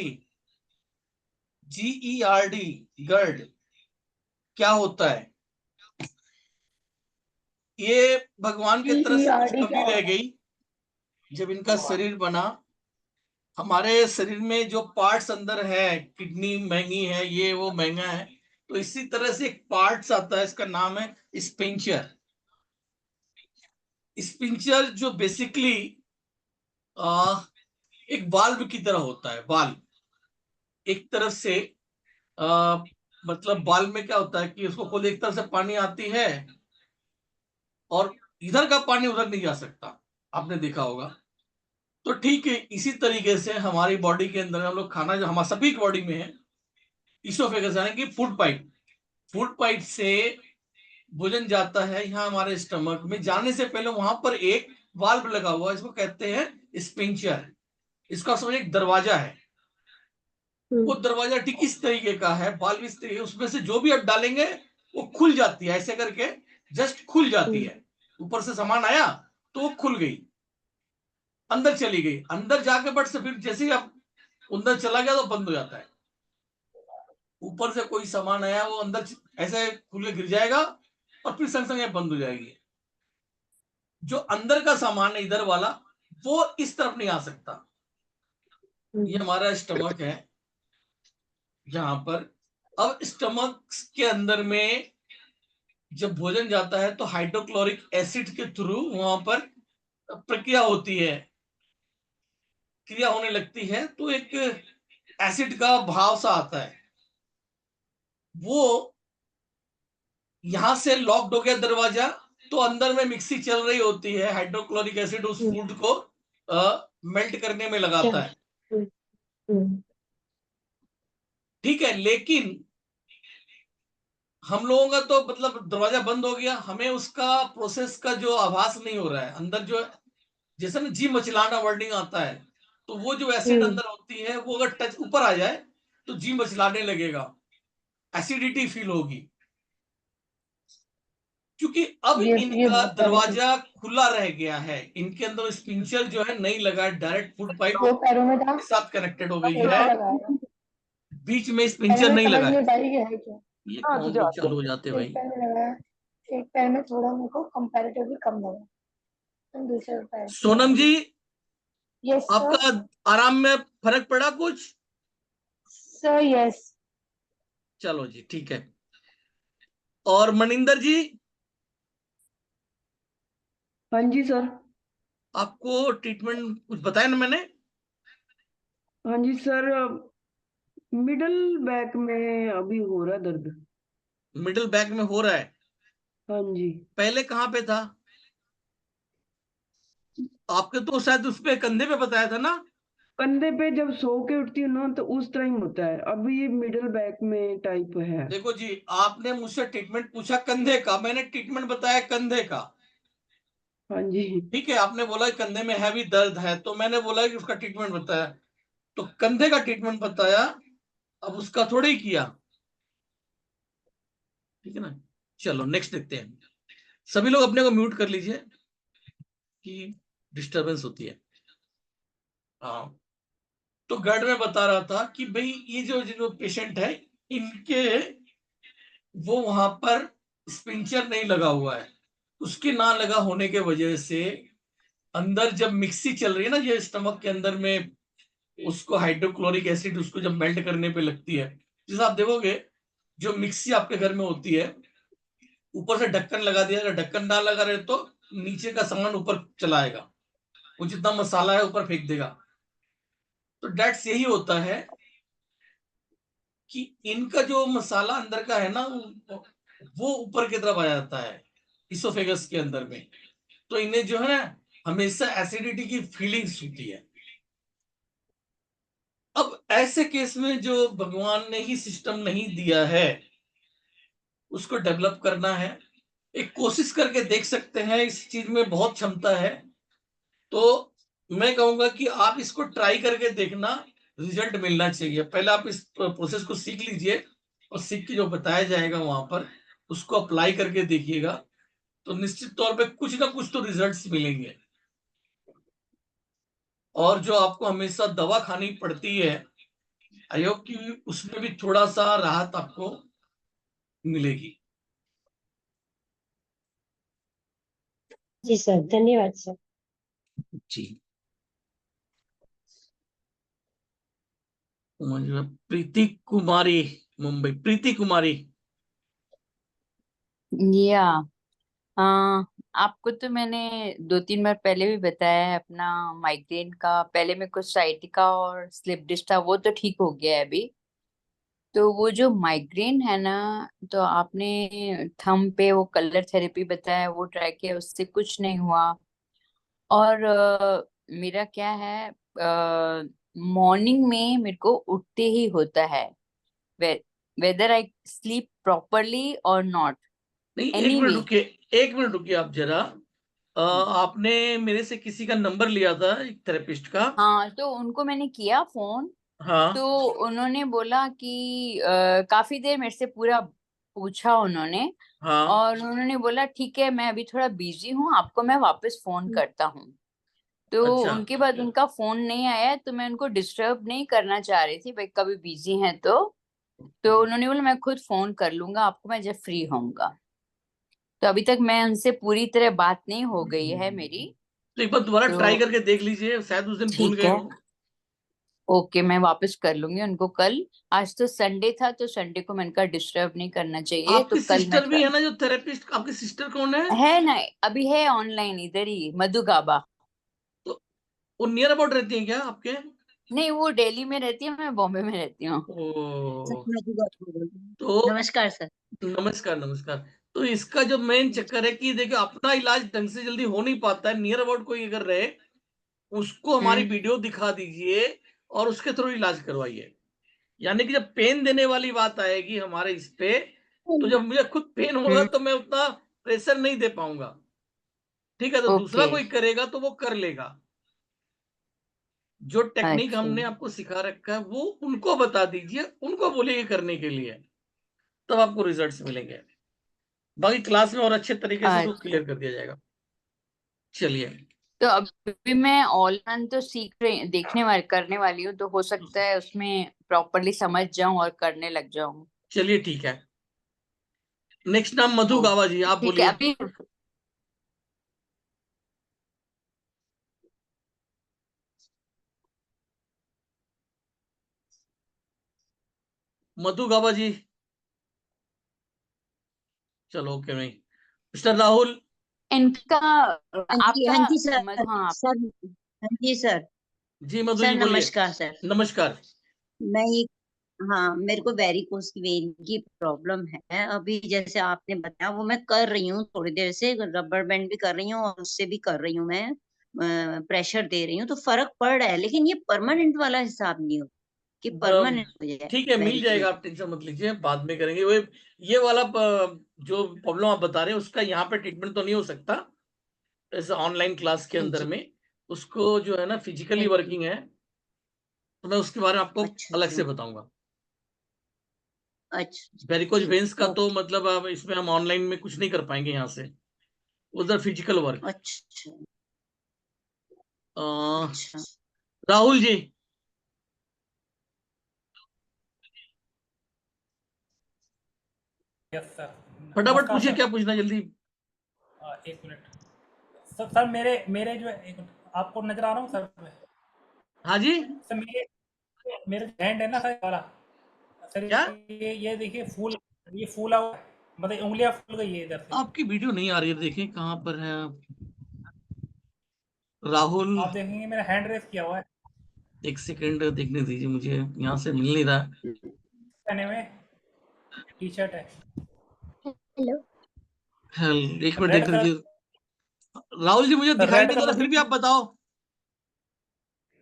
GERD, गर्ड क्या होता है? ये भगवान की तरफ से कुछ GERD कमी क्या रह होता है? गई जब इनका शरीर बना। हमारे शरीर में जो पार्ट्स अंदर है, किडनी महंगी है, ये वो महंगा है, तो इसी तरह से एक पार्ट्स आता है, इसका नाम है स्पिंचर। स्पिंचर जो बेसिकली एक वाल्व की तरह होता है। वाल्व एक तरफ से, आ, मतलब वाल्व में क्या होता है कि उसको खोले, एक तरफ से पानी आती है और इधर का पानी उधर नहीं जा सकता, आपने देखा होगा। तो ठीक है, इसी तरीके से हमारी बॉडी के अंदर हम लोग खाना जो हमारे सभी की बॉडी में है, इसोफेगस यानी कि फूड पाइप, फूड पाइप से भोजन जाता है यहाँ हमारे स्टमक में। जाने से पहले वहां पर एक वाल्व लगा हुआ है, इसको कहते हैं स्पिंचर। इसका समझ एक दरवाजा है। वो दरवाजा ठीक इस तरीके का है, वाल्व इस तरीके, उसमें से जो भी आप डालेंगे वो खुल जाती है ऐसे करके। जस्ट खुल जाती है, ऊपर से सामान आया तो वो खुल गई, अंदर चली गई, अंदर जाके बट से फिर जैसे ही आप अंदर चला गया तो बंद हो जाता है। ऊपर से कोई सामान आया वो अंदर ऐसे खुल के गिर जाएगा और फिर संग संग बंद हो जाएगी। जो अंदर का सामान है इधर वाला वो इस तरफ नहीं आ सकता। ये हमारा स्टमक है जहां पर, अब स्टमक के अंदर में जब भोजन जाता है तो हाइड्रोक्लोरिक एसिड के थ्रू वहां पर प्रक्रिया होती है, क्रिया होने लगती है, तो एक एसिड का भाव सा आता है, वो यहां से लॉक्ड हो गया दरवाजा, तो अंदर में मिक्सी चल रही होती है, हाइड्रोक्लोरिक एसिड उस फूड को मेल्ट करने में लगाता है, ठीक है। लेकिन हम लोगों का तो मतलब दरवाजा बंद हो गया, हमें उसका प्रोसेस का जो आभास नहीं हो रहा है, अंदर जो जैसे ना जी मचलाना वर्डिंग आता है, तो वो जो एसिड अंदर होती है वो अगर टच ऊपर आ जाए तो जी मचलाने लगेगा, एसिडिटी फील होगी, क्योंकि अब इनका दरवाजा खुला रह गया है, इनके अंदर स्पिंचर जो है नहीं लगा, डायरेक्ट फूड पाइप के साथ कनेक्टेड हो गई है, बीच में स्पिंचर नहीं लगा है। ये कौन लोग चालू हो जाते भाई? एक पैर में थोड़ा मेरे को कंपैरेटिवली कम लगा, दूसरे पैर। सोनम जी, यस आपका आराम में फर्क पड़ा कुछ? Sir yes. चलो जी ठीक है। और मनिंदर जी? हाँ जी सर। आपको ट्रीटमेंट कुछ बताया ना मैंने? हाँ जी सर, मिडल बैक में अभी हो रहा है दर्द। मिडिल बैक में हो रहा है? हाँ जी। पहले कहाँ पे था आपके? तो शायद उस पे कंधे पे बताया था ना? कंधे पे जब सो के उठती हूँ ना तो उस टाइम होता है, अभी ये मिडल बैक में टाइप है। देखो जी, आपने मुझसे ट्रीटमेंट पूछा कंधे का, मैंने ट्रीटमेंट बताया कंधे का, हाँ जी। ठीक है। आपने बोला कि कंधे में हैवी दर्द है, तो मैंने बोला कि उसका ट्रीटमेंट बताया, तो कंधे का ट्रीटमेंट बताया, अब उसका थोड़ा ही किया, ठीक है ना। चलो नेक्स्ट देखते हैं। सभी लोग अपने को म्यूट कर लीजिए कि डिस्टरबेंस होती है। हाँ, तो गर्ड में बता रहा था कि भाई ये जो पेशेंट है, इनके वो वहां पर स्पिंचर नहीं लगा हुआ है, उसके ना लगा होने के वजह से अंदर जब मिक्सी चल रही है ना, ये स्टमक के अंदर में, उसको हाइड्रोक्लोरिक एसिड उसको जब मेल्ट करने पे लगती है, जैसे आप देखोगे जो मिक्सी आपके घर में होती है, ऊपर से ढक्कन लगा दिया, अगर ढक्कन ना लगा रहे तो नीचे का सामान ऊपर चलाएगा, वो जितना मसाला है ऊपर फेंक देगा। तो डेट्स यही होता है कि इनका जो मसाला अंदर का है ना, वो ऊपर की तरफ आ जाता है इसोफेगस के अंदर में, तो इन्हें जो है ना हमेशा एसिडिटी की फीलिंग्स होती है। अब ऐसे केस में जो भगवान ने ही सिस्टम नहीं दिया है, उसको डेवलप करना है, एक कोशिश करके देख सकते हैं, इस चीज में बहुत क्षमता है, तो मैं कहूंगा कि आप इसको ट्राई करके देखना, रिजल्ट मिलना चाहिए। पहले आप इस प्रोसेस को सीख लीजिए, और सीख के जो बताया जाएगा वहां पर उसको अप्लाई करके देखिएगा, तो निश्चित तौर पे कुछ ना कुछ तो रिजल्ट्स मिलेंगे। और जो आपको हमेशा दवा खानी पड़ती है, आई होप कि उसमें भी थोड़ा सा राहत आपको मिलेगी। जी सर, धन्यवाद सर। जी, प्रीति कुमारी, मुंबई। प्रीति कुमारी, या आपको तो मैंने 2-3 बार पहले भी बताया है अपना माइग्रेन का। पहले मेरे को साइटिका और स्लिप डिस्क था, वो तो ठीक हो गया है अभी। तो वो जो माइग्रेन है ना, तो आपने थंब पे वो कलर थेरेपी बताया, वो ट्राई किया, उससे कुछ नहीं हुआ। और मेरा क्या है, मॉर्निंग में मेरे को उठते ही होता है, वेदर आई स्लीप प्रॉपरली और नॉट। नहीं एक मिनट एनीवे, रुकिए, एक मिनट रुकिए आप जरा। आपने मेरे से किसी का नंबर लिया था, एक थेरेपिस्ट का? हाँ, तो उनको मैंने किया फोन। हाँ तो उन्होंने बोला कि काफी देर मेरे से पूरा पूछा उन्होंने, हाँ और उन्होंने बोला ठीक है मैं अभी थोड़ा बिजी हूँ, आपको मैं वापस फोन करता हूँ। तो अच्छा उनके बाद उनका फोन नहीं आया, तो मैं उनको डिस्टर्ब नहीं करना चाह रही थी भाई, कभी बिजी हैं तो उन्होंने बोला मैं खुद फोन कर लूंगा आपको मैं जब फ्री होऊंगा। तो अभी तक मैं उनसे पूरी तरह बात नहीं हो गई है मेरी। तो एक बार दोबारा तो ट्राई करके देख लीजिए, शायद उस दिन भूल ठीक गए है, हो। ओके, मैं वापस कर लूंगी उनको कल। आज तो संडे था, तो संडे को मैंने कहा डिस्टर्ब नहीं करना चाहिए, तो आपकी कल मैं सिस्टर भी है ना जो थेरेपिस्ट, आपकी सिस्टर कौन है? है ना, अभी है ऑनलाइन इधर ही, मधु गाबा। तो वो नियर अबाउट रहती है क्या आपके? नहीं, वो दिल्ली में रहती है, मैं बॉम्बे में रहती हूँ। ओ तो नमस्कार सर। नमस्कार नमस्कार। तो इसका जो मेन चक्कर है कि देखिए अपना इलाज ढंग से जल्दी हो नहीं पाता है, नियर अबाउट कोई अगर रहे उसको हमारी वीडियो दिखा दीजिए और उसके थ्रू इलाज करवाइए। यानी कि जब पेन देने वाली बात आएगी हमारे इस पे, तो जब मुझे खुद पेन होगा तो मैं उतना प्रेशर नहीं दे पाऊंगा। ठीक है, तो दूसरा ओके, कोई करेगा तो वो कर लेगा। जो टेक्निक अच्छा हमने आपको सिखा रखा है वो उनको बता दीजिए, उनको बोलिए करने के लिए, तब आपको रिजल्ट्स मिलेंगे। बाकी क्लास में और अच्छे तरीके से उसको अच्छा। क्लियर कर दिया जाएगा। चलिए तो अभी मैं ऑनलाइन तो सीख रही, देखने वाली करने वाली हूँ, तो हो सकता है उसमें प्रॉपरली समझ जाऊं और करने लग जाऊं। चलिए ठीक है। नेक्स्ट नाम मधु ओ, गावा जी, आप ठीक है बोलिए। अभी। मधु गावा जी, चलो ओके नहीं। मिस्टर राहुल। इनका हाँ जी, आपका हाँ जी सर। हाँ सर, हाँ जी सर। जी मधु सर जी बोलिए। नमस्कार सर। नमस्कार। मैं एक, हाँ, मेरे को वेरिकोस की वेन की प्रॉब्लम है। अभी जैसे आपने बताया वो मैं कर रही हूँ, थोड़ी देर से रबर बैंड भी कर रही हूँ और उससे भी कर रही हूँ मैं, प्रेशर दे रही हूँ, तो फर्क पड़ रहा है, लेकिन ये परमानेंट वाला हिसाब नहीं हो कि परमानेंट हो जाए ठीक है, मिल जाएगा, वेरिकोस। आप टेंशन मत लीजिए, बाद में करेंगे। वो ये वाला जो प्रॉब्लम आप बता रहे हैं उसका यहाँ पे ट्रीटमेंट तो नहीं हो सकता ऐसे ऑनलाइन क्लास के हाँ अंदर जी, में। उसको जो है ना हाँ फिजिकली जी। वर्किंग है, तो मैं उसके बारे में आपको अच्छा अलग अच्छा से बताऊंगा। अच्छा। वेरिकोज वेन्स का तो ओके। मतलब अब इसमें हम ऑनलाइन में कुछ नहीं कर पाएंगे यहाँ से, उधर फिजिकल वर्क। अच्छा अ, अच्छा। Rahul ji, yes sir. फटाफट नमस्कार पूछिए सर। क्या पूछना है, जल्दी। एक मिनट सर। सर मेरे मेरे जो है एक, आपको नजर आ रहा हूँ सर मैं? हाँ जी। सर मेरे मेरे हैंड है ना सर वाला, सर क्या? ये देखिए फूल, ये फूला हुआ है, मतलब उंगलियां फूल गई है इधर से। आपकी वीडियो नहीं आ रही है, देखिए कहाँ पर है आप। राहुल, आप देखेंगे मेरा हैंड रेस किया हुआ है एक सेकंड देखने दीजिए मुझे, यहाँ से मिल नहीं रहा। पहने में, टी शर्ट है हेलो। एक मिनट रेड देखने कलर, दीजिए। राहुल जी मुझे दिखाई रेड नहीं दे रहा, कलर फिर भी की। आप बताओ।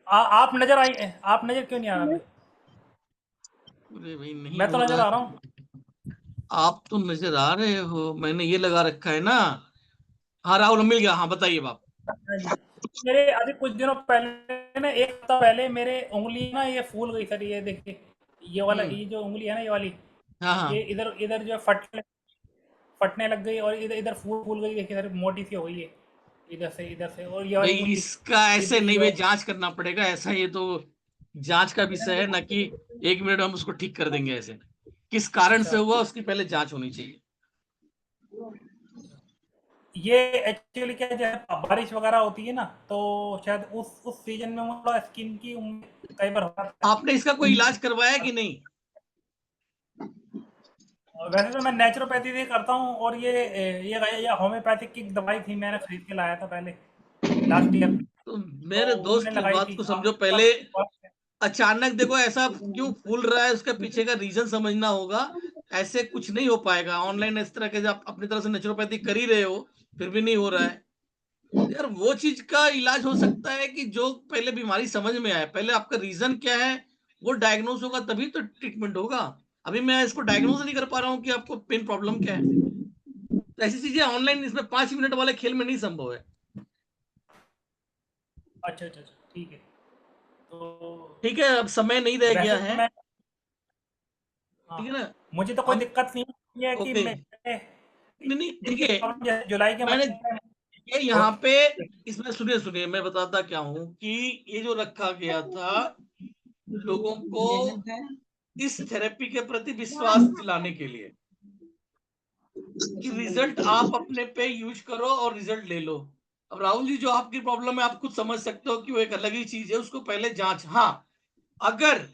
आप नजर आई, आप नजर क्यों नहीं आ रहा हेलो। अभी? अरे भाई नहीं मैं तो हो रहा नजर आ रहा हूँ। है। आप तो नजर आ रहे हो, मैंने ये लगा रखा है ना। हाँ राहुल मिल गया, हाँ बताइए बाप। हाँ जी। मेरे अभी कुछ दिनों पहले ना, एक हफ्ता पहले मेरे उंगली ना ये फूल गई सर, ये देखिए, ये वाला, हम्म। ये जो उंगली है ना, ये वाली, हाँ हाँ। ये इधर इधर जो है फटने लग गई, और इधर इधर फूल फूल गई, देखिए सर मोटी सी हो गई है इधर से, और ये भाई वाली उंगली, इसका ऐसे नहीं, ये भाई जांच करना पड़ेगा ऐसा, ये तो जांच का विषय है ना कि एक मिनट में हम उसको ठीक कर देंगे ऐसे। किस कारण अच्छा। से हुआ उसकी पहले जांच होनी चाहिए। ये एक्चुअली क्या है, जब बारिश वगैरह होती है ना, तो शायद उस सीजन में थोड़ा स्किन की कई बार होता है। आपने इसका कोई इलाज करवाया कि नहीं? वैसे तो मैं नेचुरोपैथी से करता हूँ, और ये होम्योपैथिक की दवाई थी, मैंने खरीद के लाया था पहले लास्ट ईयर, तो तो मेरे वो मैंने दोस्त इस लगाई बात थी को समझो काफी पहले। काफी- अचानक देखो ऐसा क्यों फूल रहा है, उसके पीछे का रीजन समझना होगा। ऐसे कुछ नहीं हो पाएगा ऑनलाइन इस तरह के, जब आप अपनी तरफ से नेचुरोपैथी कर ही रहे हो फिर भी नहीं हो रहा है। यार वो चीज का इलाज हो सकता है कि जो पहले बीमारी समझ में आए, पहले आपका रीजन क्या है वो डायग्नोस होगा तभी तो ट्रीटमेंट होगा। अभी मैं इसको डायग्नोस नहीं कर पा रहा हूँ कि आपको पेन प्रॉब्लम क्या है। तो ऐसी चीजें ऑनलाइन इसमें 5 मिनट वाले खेल में नहीं संभव है। अच्छा अच्छा अच्छा, ठीक है। तो ठीक है, अब समय नहीं रह गया वैसे तो है। मैं, ठीक हाँ, है ना। मुझे तो कोई हम दिक्कत नहीं है। ये कि ओके, मैं नहीं देखिए, जुलाई के मैंने महीने में ये यहाँ पे इसमें सुनिए मैं बताता क्या हूँ कि ये जो रखा गया था लोगों को इस थेरेपी के प्रति विश्वास दिलाने के लिए कि रिजल्ट आप अपने पे यूज करो और रिजल्ट ले लो। अब राहुल जी, जो आपकी प्रॉब्लम है आप खुद समझ सकते हो कि वो एक अलग ही चीज है, उसको पहले जांच। हाँ, अगर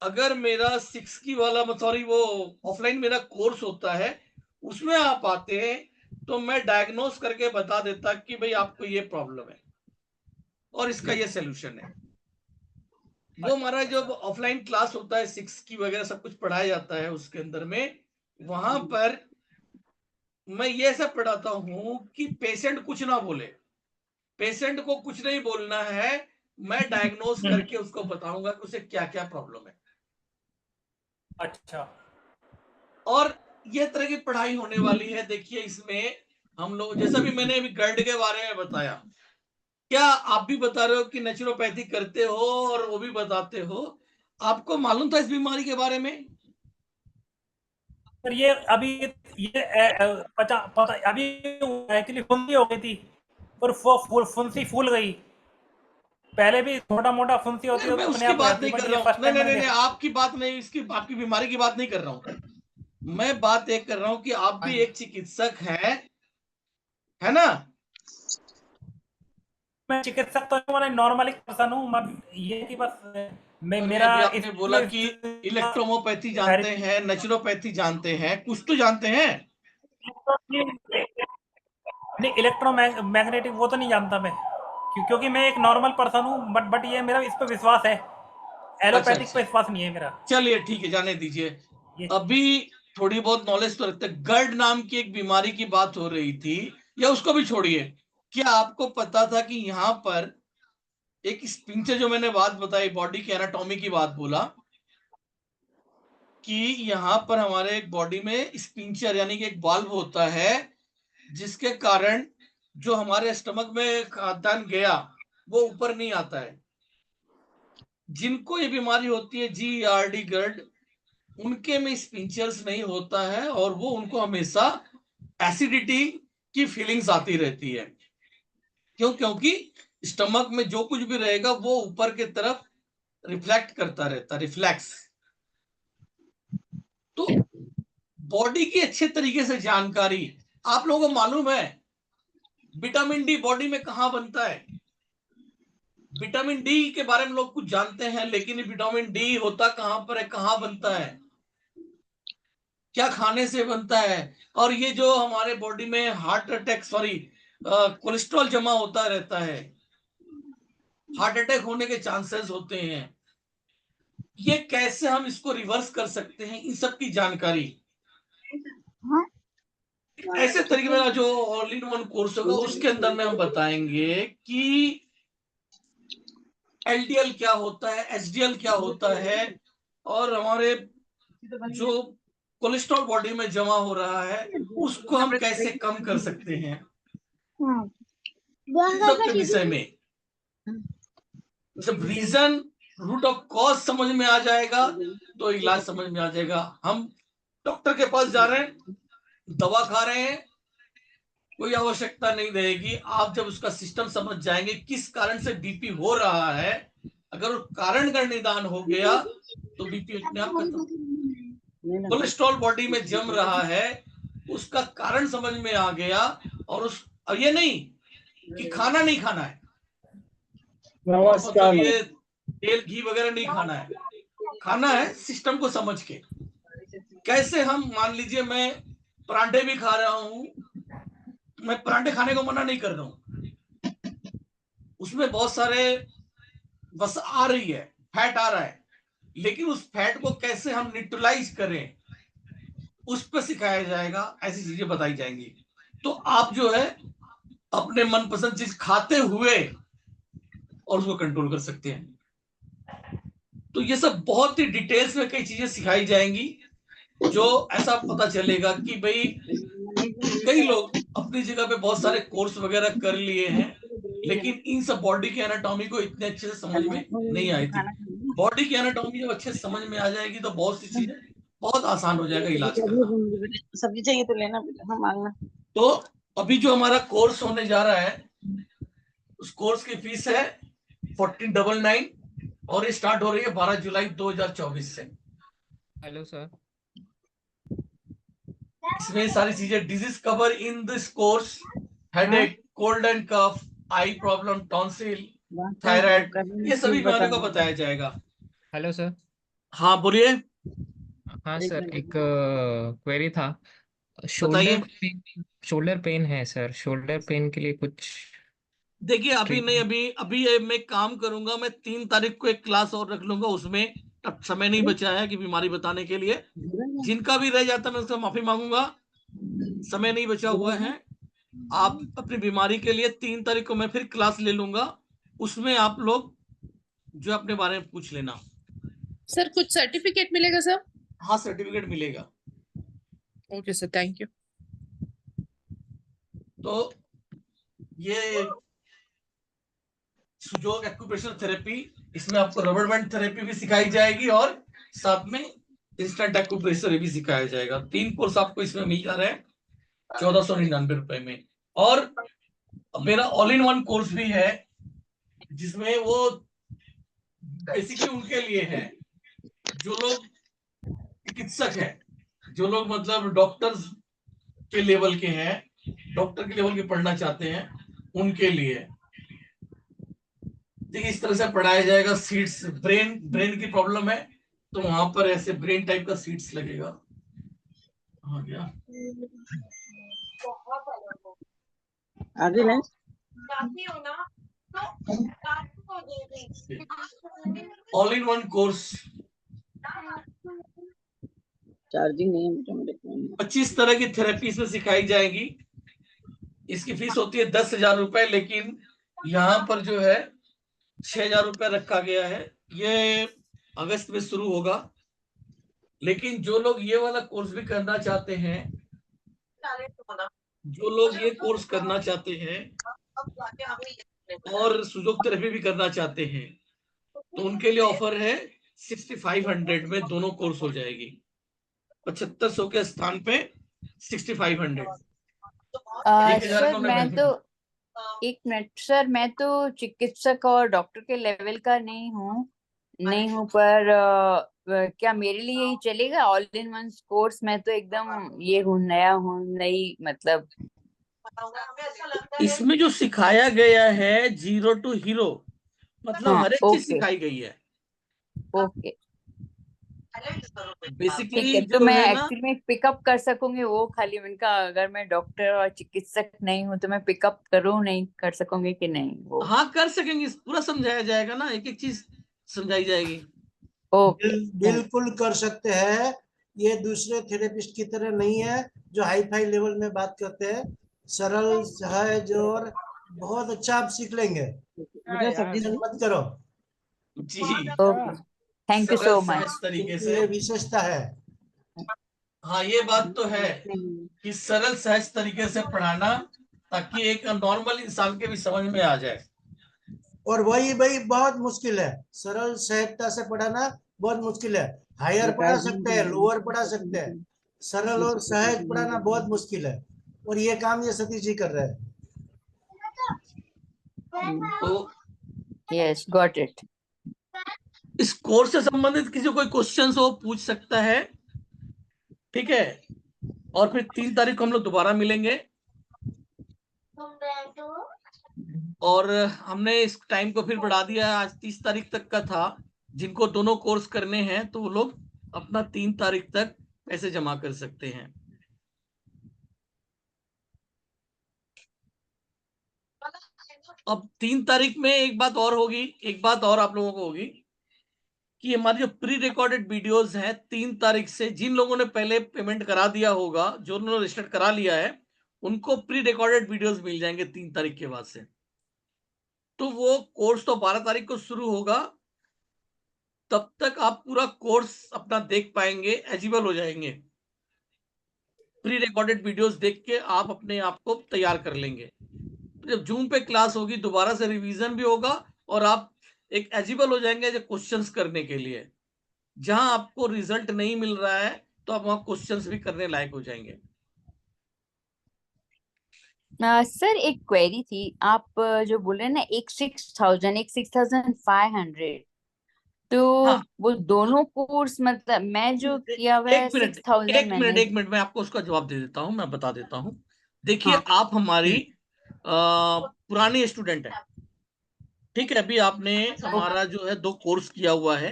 अगर मेरा 6 की वाला सॉरी वो ऑफलाइन मेरा कोर्स होता है, उसमें आप आते हैं तो मैं डायग्नोस करके बता देता कि भाई आपको ये प्रॉब्लम है और इसका ये सोल्यूशन है। वो हमारा जो ऑफलाइन क्लास होता है 6 की वगैरह सब कुछ पढ़ाया जाता है, उसके अंदर में वहां पर मैं ये ऐसा पढ़ाता हूं कि पेशेंट कुछ ना बोले, पेशेंट को कुछ नहीं बोलना है, मैं डायग्नोस करके उसको बताऊंगा कि उसे क्या क्या प्रॉब्लम है। अच्छा, और ये तरह की पढ़ाई होने वाली है। देखिए इसमें हम लोग, जैसा भी मैंने अभी गर्ड के बारे में बताया, क्या आप भी बता रहे हो कि नेचुरोपैथी करते हो और वो भी बताते हो, आपको मालूम था इस बीमारी के बारे में? सर ये अभी ये पता अभी एक्चुअली फुंसी हो गई थी और फुंसी फूल गई। पहले भी छोटा मोटा फुंसी होती है मैं तो अपने उसकी आप हो बात जाती नहीं है, कर बट रहा ये हूँ, फर्स्ट नहीं टाइम नहीं मैंने नहीं देखा। आपकी बात नहीं, इसकी आपकी बीमारी की बात नहीं कर रहा हूँ। मैं बात एक कर रहा हूँ कि आप भी एक चिकित्सक है ना? मैं चिकित्सक तो नहीं, मैं नॉर्मल पर्सन हूँ, मगर ये कि बस मैं अरे मेरा अभी आपने बोला कि इलेक्ट्रोमोपैथी जानते हैं, नेचुरोपैथी जानते हैं, कुछ तो जानते हैं। नहीं, इलेक्ट्रोमैग्नेटिक वो तो नहीं जानता मैं, क्योंकि मैं एक नॉर्मल पर्सन हूँ, बट ये मेरा इस पे विश्वास है, अच्छा एलोपैथिक पे अच्छा, विश्वास नहीं है मेरा। चलिए ठीक है, जाने दीजिए। ये अभी थोड़ी बहुत नॉलेज तो रखते हैं। गर्ड नाम की एक बीमारी की बात हो रही थी, या उसको भी छोड़िए। क्या आपको पता था कि यहाँ पर एक स्पिंचर, जो मैंने बात बताई बॉडी की एनाटॉमी की बात बोला, कि यहाँ पर हमारे एक बॉडी में स्पिंचर यानी कि एक वाल्व होता है, जिसके कारण जो हमारे स्टमक में खाद्यान्न गया वो ऊपर नहीं आता है। जिनको ये बीमारी होती है GERD गर्ड, उनके में स्पिंचर्स नहीं होता है और वो उनको हमेशा एसिडिटी की फीलिंग्स आती रहती है। क्यों? क्योंकि स्टमक में जो कुछ भी रहेगा वो ऊपर की तरफ रिफ्लेक्ट करता रहता, रिफ्लेक्स। तो बॉडी की अच्छे तरीके से जानकारी, आप लोगों को मालूम है विटामिन डी बॉडी में कहां बनता है? विटामिन डी के बारे में लोग कुछ जानते हैं, लेकिन विटामिन डी होता कहां पर है, कहां बनता है, क्या खाने से बनता है? और ये जो हमारे बॉडी में हार्ट अटैक सॉरी कोलेस्ट्रॉल जमा होता रहता है, हार्ट अटैक होने के चांसेस होते हैं, ये कैसे हम इसको रिवर्स कर सकते हैं, इन सब की जानकारी ऐसे तरीके मेरा जो ऑल इन वन कोर्स होगा उसके अंदर में हम बताएंगे कि LDL क्या होता है, HDL क्या होता है, और हमारे जो कोलेस्ट्रॉल बॉडी में जमा हो रहा है उसको हम कैसे कम कर सकते हैं, इन सब के विषय में। जब रीजन, रूट ऑफ कॉज समझ में आ जाएगा तो इलाज समझ में आ जाएगा। हम डॉक्टर के पास जा रहे हैं, दवा खा रहे हैं, कोई आवश्यकता नहीं रहेगी। आप जब उसका सिस्टम समझ जाएंगे किस कारण से बीपी हो रहा है, अगर उस कारण का निदान हो गया तो बीपी अपने आप खत्म। कोलेस्ट्रॉल बॉडी में जम रहा है, उसका कारण समझ में आ गया, और ये नहीं कि खाना नहीं खाना है, मतलब ये तेल घी वगैरह नहीं खाना है, खाना है सिस्टम को समझ के। कैसे हम, मान लीजिए मैं परांठे भी खा रहा हूं, मैं परांठे खाने को मना नहीं कर रहा हूं, उसमें बहुत सारे बस आ रही है, फैट आ रहा है, लेकिन उस फैट को कैसे हम न्यूट्रलाइज करें उस पर सिखाया जाएगा, ऐसी चीजें बताई जाएंगी। तो आप जो है अपने मनपसंद चीज खाते हुए और उसको कंट्रोल कर सकते हैं। तो ये सब बहुत ही डिटेल्स में कई चीजें सिखाई जाएंगी, जो ऐसा पता चलेगा कि भाई कई लोग अपनी जगह पे बहुत सारे कोर्स वगैरह कर लिए हैं, लेकिन इन सब बॉडी की एनाटॉमी को इतने अच्छे से समझ में नहीं आई थी। बॉडी की एनाटॉमी जब अच्छे से समझ में आ जाएगी तो बहुत सी चीजें बहुत आसान हो जाएगा इलाज करना। सब्जी चाहिए तो लेना, हाँ मांगना। तो अभी जो हमारा कोर्स होने जा रहा है, उस कोर्स की फीस है 1499 और ये स्टार्ट हो रही है 12 जुलाई 2024 से। Hello sir. इसमें सारी चीजें disease cover in this course, headache, cold and cough, eye problem, tonsil, thyroid, ये सभी बीमारियों का बताया जाएगा। Hello sir. हाँ बोलिए। हाँ सर, एक क्वेरी था। बताइए। शोल्डर पेन है सर, शोल्डर पेन के लिए कुछ देखिए अभी नहीं, ट्रीटमेंट? अभी मैं काम करूंगा, मैं 3 तारीख को एक क्लास और रख लूंगा, उसमें अब समय नहीं बचा है कि बीमारी बताने के लिए। जिनका भी रह जाता मैं उसका माफी मांगूंगा, समय नहीं बचा हुआ है। आप अपनी बीमारी के लिए 3 तारीख को मैं फिर क्लास ले लूंगा, उसमें आप लोग जो अपने बारे में पूछ लेना। सर कुछ सर्टिफिकेट मिलेगा सर? हाँ सर्टिफिकेट मिलेगा। Okay sir, thank you. तो ये सुजोग एक्यूप्रेशर थेरेपी, इसमें आपको रबर बैंड थेरेपी भी सिखाई जाएगी और साथ में इंस्टेंट एक्यूप्रेशर भी सिखाया जाएगा। 3 कोर्स आपको इसमें मिल जा रहे हैं 1499 रुपए में। और मेरा ऑल इन वन कोर्स भी है, जिसमें वो बेसिकली उनके लिए है जो लोग चिकित्सक हैं, जो लोग मतलब डॉक्टर्स के लेवल के हैं, डॉक्टर के लेवल के पढ़ना चाहते हैं, उनके लिए इस तरह से पढ़ाया जाएगा। सीट्स, ब्रेन की प्रॉब्लम है तो वहां पर ऐसे ब्रेन टाइप का सीट्स लगेगा। हाँ क्या आगे नहीं all in one course charging नहीं है मेरे फोन में। 25 तरह की थेरेपी इसमें सिखाई जाएगी। इसकी फीस होती है 10,000 रुपए, लेकिन यहाँ पर जो है 6,000 रुपए रखा गया है। ये अगस्त में शुरू होगा, लेकिन जो लोग ये वाला कोर्स भी करना चाहते हैं, जो लोग ये कोर्स करना चाहते हैं और सुजोग थेरेपी भी करना चाहते हैं, तो उनके लिए ऑफर है 6500 में दोनों कोर्स हो जाएगी। 7500 के स्थान पे 6500। सर मैं तो एक मिनट सर, मैं तो चिकित्सक और डॉक्टर के लेवल का नहीं हूँ पर क्या मेरे लिए ही चलेगा ऑल इन वन कोर्स? मैं तो एकदम ये हूँ, नया हूँ, नई मतलब। इसमें जो सिखाया गया है 0 to हीरो, मतलब हाँ, हर एक चीज सिखाई गई है। ओके बेसिकली ठीक है, तो जो मैं है ना, एक्चुअली में पिकअप कर सकूंगी वो खाली उनका, अगर मैं डॉक्टर और चिकित्सक नहीं हूँ तो मैं पिकअप करूँ, नहीं कर सकूंगी कि नहीं वो? हाँ कर सकेंगे, पूरा समझाया जाएगा ना, एक एक चीज समझाई जाएगी। ओके बिल्कुल कर सकते हैं। ये दूसरे थेरेपिस्ट की तरह नहीं है जो हाई फाई लेवल में बात करते हैं। सरल, सहज और बहुत अच्छा आप सीख लेंगे। मत करो जी, okay, thank you so much. तरीके से ये विशेषता है। हाँ ये बात तो है कि सरल सहज तरीके से पढ़ाना, ताकि एक नॉर्मल इंसान के भी समझ में आ जाए। और वही भाई बहुत मुश्किल है, सरल सहजता से पढ़ाना बहुत मुश्किल है। हायर पढ़ा सकते हैं, लोअर पढ़ा सकते हैं, सरल और सहज पढ़ाना बहुत मुश्किल है। और ये काम ये सतीश जी कर रहे हैं। तो यस, गॉट इट। इस कोर्स से संबंधित किसी कोई क्वेश्चन हो पूछ सकता है, ठीक है। और फिर 3 तारीख को हम लोग दोबारा मिलेंगे, और हमने इस टाइम को फिर बढ़ा दिया है, आज 30 तारीख तक का था। जिनको दोनों कोर्स करने हैं तो वो लोग अपना 3 तारीख तक पैसे जमा कर सकते हैं। अब 3 तारीख में एक बात और होगी, एक बात और आप लोगों को होगी कि हमारी जो प्री रिकॉर्डेड वीडियोस हैं 3 तारीख से, जिन लोगों ने पहले पेमेंट करा दिया होगा, जो उन्होंने रजिस्टर करा लिया है, उनको प्री रिकॉर्डेड वीडियोस मिल जाएंगे 3 तारीख के बाद से। तो वो कोर्स तो 12 तारीख को शुरू होगा, तब तक आप पूरा कोर्स अपना देख पाएंगे, एलिजिबल हो जाएंगे। प्री रिकॉर्डेड वीडियोस देख के आप अपने आप को तैयार कर लेंगे। जब जून पे क्लास होगी दोबारा से रिवीजन भी होगा और आप एक एलिजिबल हो जाएंगे जो क्वेश्चंस करने के लिए। जहां आपको रिजल्ट नहीं मिल रहा है तो आप वहाँ क्वेश्चंस भी करने लायक हो जाएंगे। सर एक क्वेरी थी, आप जो बोल रहे हैं ना एक 6,000 एक 6,500, तो हाँ, वो दोनों कोर्स मतलब मैं जो किया हुआ है एक मिनट 6,000 मैंने। एक मिनट, मैं आपको उसका जवाब दे देता हूँ, मैं बता देता हूँ। देखिए, हाँ। आप हमारी पुरानी स्टूडेंट है, ठीक है। अभी आपने हमारा जो है 2 कोर्स किया हुआ है,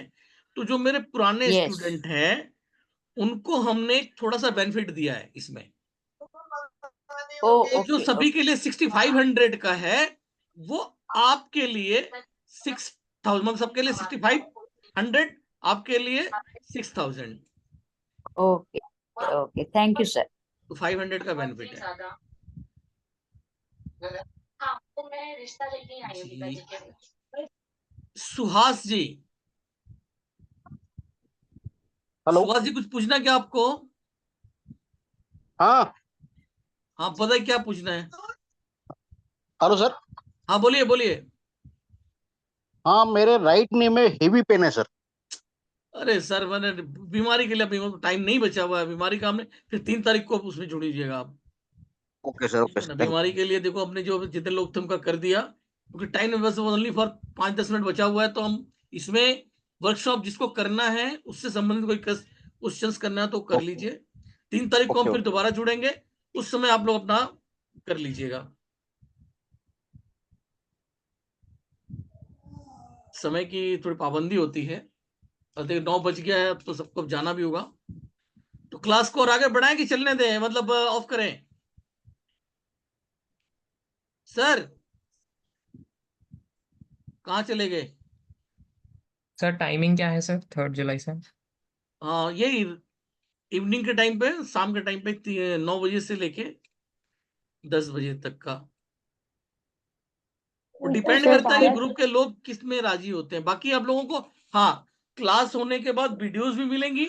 तो जो मेरे पुराने यस। स्टूडेंट हैं उनको हमने थोड़ा सा बेनिफिट दिया है इसमें। ओ तो जो ओके सभी के लिए 6500 का है, वो आपके लिए 6000, मतलब सबके लिए 6500, आपके लिए 6000, okay okay, thank you sir. तो 500 का बेनिफिट है जी। सुहास जी, हेलो। सुहास जी, कुछ पूछना क्या आपको? हाँ। हाँ, बताइए क्या पूछना है। Hello sir. हाँ, बोलिए बोलिए। हाँ, मेरे राइट नी में हेवी पेन है सर। अरे सर, मैंने बीमारी के लिए अभी टाइम नहीं बचा हुआ है, बीमारी का हमने फिर 3 तारीख को उसमें जुड़ लीजिएगा आप। ओके सर, ओके ना सर, थैंक बीमारी के लिए देखो, अपने जो जितने लोग थे उनका कर दिया, क्योंकि टाइम में बस ओनली फॉर 5-10 मिनट बचा हुआ है, तो हम इसमें वर्कशॉप जिसको करना है उससे संबंधित कोई क्वेश्चंस करना है तो कर ओके लीजिए। 3 तारीख को हम ओके फिर ओके। दोबारा जुड़ेंगे, उस समय आप लोग अपना कर लीजिएगा। समय की थोड़ी पाबंदी होती है, और देखिए 9 बज गया है, अब तो सबको अब जाना भी होगा। तो क्लास को और आगे बढ़ाएं कि चलने दें, मतलब ऑफ करें? सर, कहाँ चले गए? सर टाइमिंग क्या है सर 3 जुलाई से? हाँ, यही इवनिंग के टाइम पे, शाम के टाइम पे 9 बजे से लेके 10 बजे तक का। वो डिपेंड सर करता है कि 12 ग्रुप के लोग किस में राजी होते हैं। बाकी आप लोगों को, हाँ, क्लास होने के बाद वीडियोस भी मिलेंगी।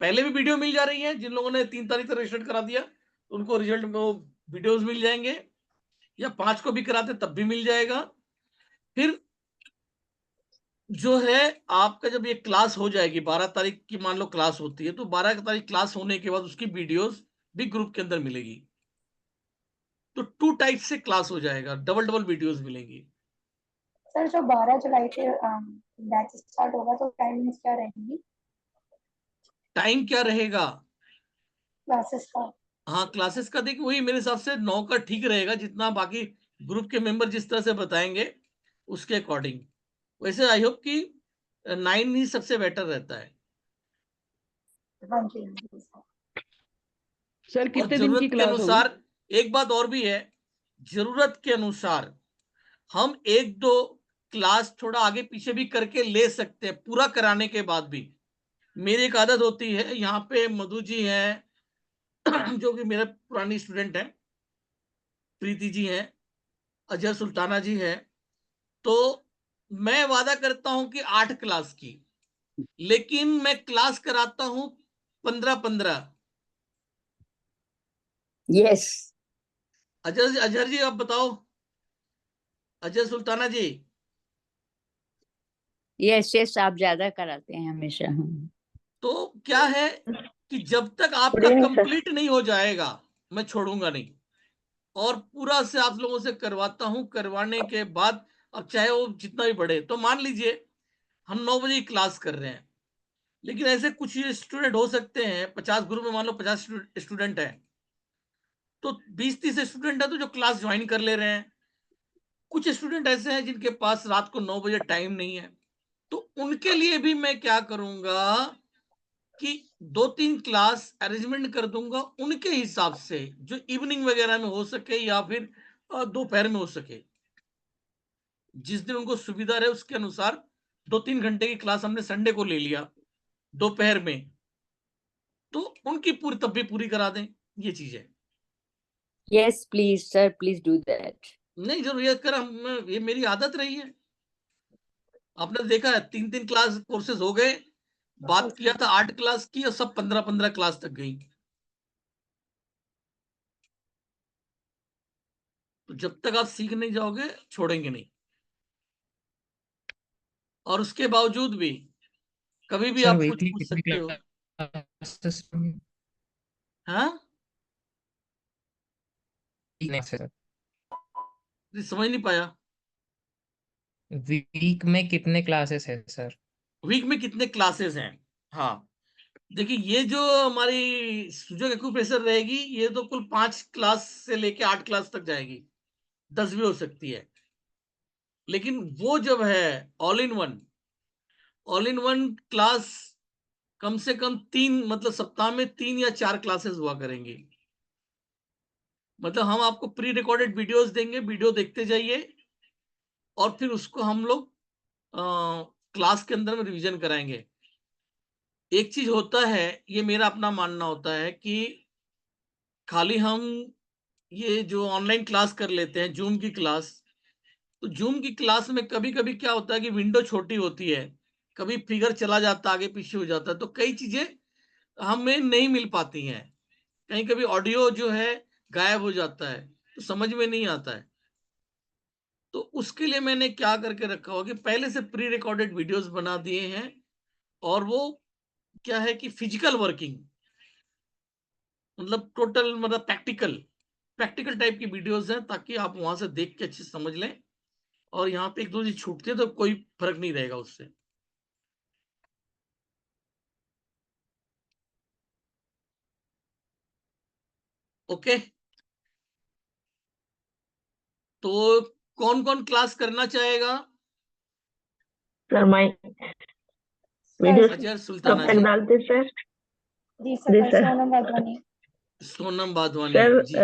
पहले भी वीडियो मिल जा रही है, जिन लोगों ने 3 तारीख तक रजिस्टर करा दिया उनको रिजल्ट में वो वीडियोस मिल जाएंगे, या 5 को भी कराते तब भी मिल जाएगा। फिर जो है, आपका जब ये क्लास हो जाएगी 12 तारीख की, मान लो क्लास होती है, तो 12 तारीख क्लास होने के बाद उसकी वीडियोस भी ग्रुप के अंदर मिलेगी। तो 2 टाइप से क्लास हो जाएगा, डबल डबल वीडियोस मिलेंगी। सर, जो 12 जुलाई से बैच स्टार्ट होगा तो टाइमिंग क्या रहेगी टाइम क्या रहेगा? क्लासेस का? हाँ, क्लासेस का देखिए, वही मेरे हिसाब से 9 का ठीक रहेगा, जितना बाकी ग्रुप के मेंबर जिस तरह से बताएंगे उसके अकॉर्डिंग। वैसे आई होप कि 9 ही सबसे बेटर रहता है। हाँ जी। सर और कितने दिन की जरूरत के क्लास होगी? अनुसार, एक बात और भी है, जरूरत के अनुसार हम 1-2 क्लास थोड़ा आगे पीछे भी करके ले सकते हैं, पूरा कराने के बाद भी। मेरी एक आदत होती है, यहाँ पे मधु जी हैं जो कि मेरे पुरानी स्टूडेंट हैं, प्रीति जी हैं, अजय सुल्ताना जी हैं, तो मैं वादा करता हूं कि 8 क्लास की, लेकिन मैं क्लास कराता हूं 15-15। यस। अजहर जी, आप बताओ, अजय सुल्ताना जी। यस यस, आप ज्यादा कराते हैं हमेशा। हाँ। तो क्या है कि जब तक गुड आपका इवनिंग सर। कंप्लीट नहीं हो जाएगा, मैं छोड़ूंगा नहीं, और पूरा से आप लोगों से करवाता हूं। करवाने के बाद, अब चाहे वो जितना भी बढ़े, तो मान लीजिए हम 9 बजे की क्लास कर रहे हैं, लेकिन ऐसे कुछ स्टूडेंट हो सकते हैं, 50 ग्रुप में मान लो 50 स्टूडेंट हैं, तो 20-30 स्टूडेंट है तो जो क्लास ज्वाइन कर ले रहे हैं। कुछ स्टूडेंट ऐसे हैं जिनके पास रात को 9 बजे टाइम नहीं है, तो उनके लिए भी मैं क्या करूंगा कि 2-3 क्लास अरेंजमेंट कर दूंगा उनके हिसाब से, जो इवनिंग वगैरह में हो सके या फिर दोपहर में हो सके, जिस दिन उनको सुविधा रहे उसके अनुसार। 2-3 घंटे की क्लास हमने संडे को ले लिया दोपहर में, तो उनकी पूरी तब भी पूरी करा दें, ये चीज है। Yes please sir, please do that. नहीं, जरूर ये कर, हम ये मेरी आदत रही है। आपने देखा है 3-3 क्लास कोर्सेज हो गए, बात किया था 8 क्लास की, और सब 15-15 क्लास तक गई। तो जब तक आप सीख नहीं जाओगे, छोड़ेंगे नहीं। और उसके बावजूद भी कभी भी सर आप कुछ वीकली पूछ कितनी सकते हो। क्लास हाँ, सर समझ नहीं पाया। वीक में कितने क्लासेस है सर? वीक में कितने क्लासेस हैं? हाँ, देखिए ये जो हमारी सुजोग एक्यूप्रेशर रहेगी, ये तो कुल 5 क्लास से लेके 8 क्लास तक जाएगी, 10 भी हो सकती है। लेकिन वो जब है ऑल इन वन क्लास कम से कम 3, मतलब सप्ताह में 3 या 4 क्लासेस हुआ करेंगी। मतलब हम आपको प्री रिकॉर्डेड वीडियोस देंगे, वीडियो देखते जाइए और फिर उसको हम लोग क्लास के अंदर में रिवीजन कराएंगे। एक चीज होता है, ये मेरा अपना मानना होता है कि खाली हम ये जो ऑनलाइन क्लास कर लेते हैं, जूम की क्लास, तो जूम की क्लास में कभी-कभी क्या होता है कि विंडो छोटी होती है, कभी फिगर चला जाता है, आगे पीछे हो जाता है, तो कई चीजें हमें नहीं मिल पाती हैं। कहीं कभी ऑडियो जो है गायब हो जाता है, तो समझ में नहीं आता है। तो उसके लिए मैंने क्या करके रखा हुआ कि पहले से प्री रिकॉर्डेड वीडियोस बना दिए हैं, और वो क्या है कि फिजिकल वर्किंग, मतलब टोटल, मतलब प्रैक्टिकल टाइप की वीडियोस हैं, ताकि आप वहां से देख के अच्छे से समझ लें। और यहाँ पे एक दो चीज छूटती है तो कोई फर्क नहीं रहेगा उससे। ओके, तो कौन कौन क्लास करना चाहेगा? सर माय सर वीडियोस अजहर कब सुल्ताना तक जी, डालते सर? जी जी sir, sir. Sonam Wadhwani. Sonam Badhwani sir ji.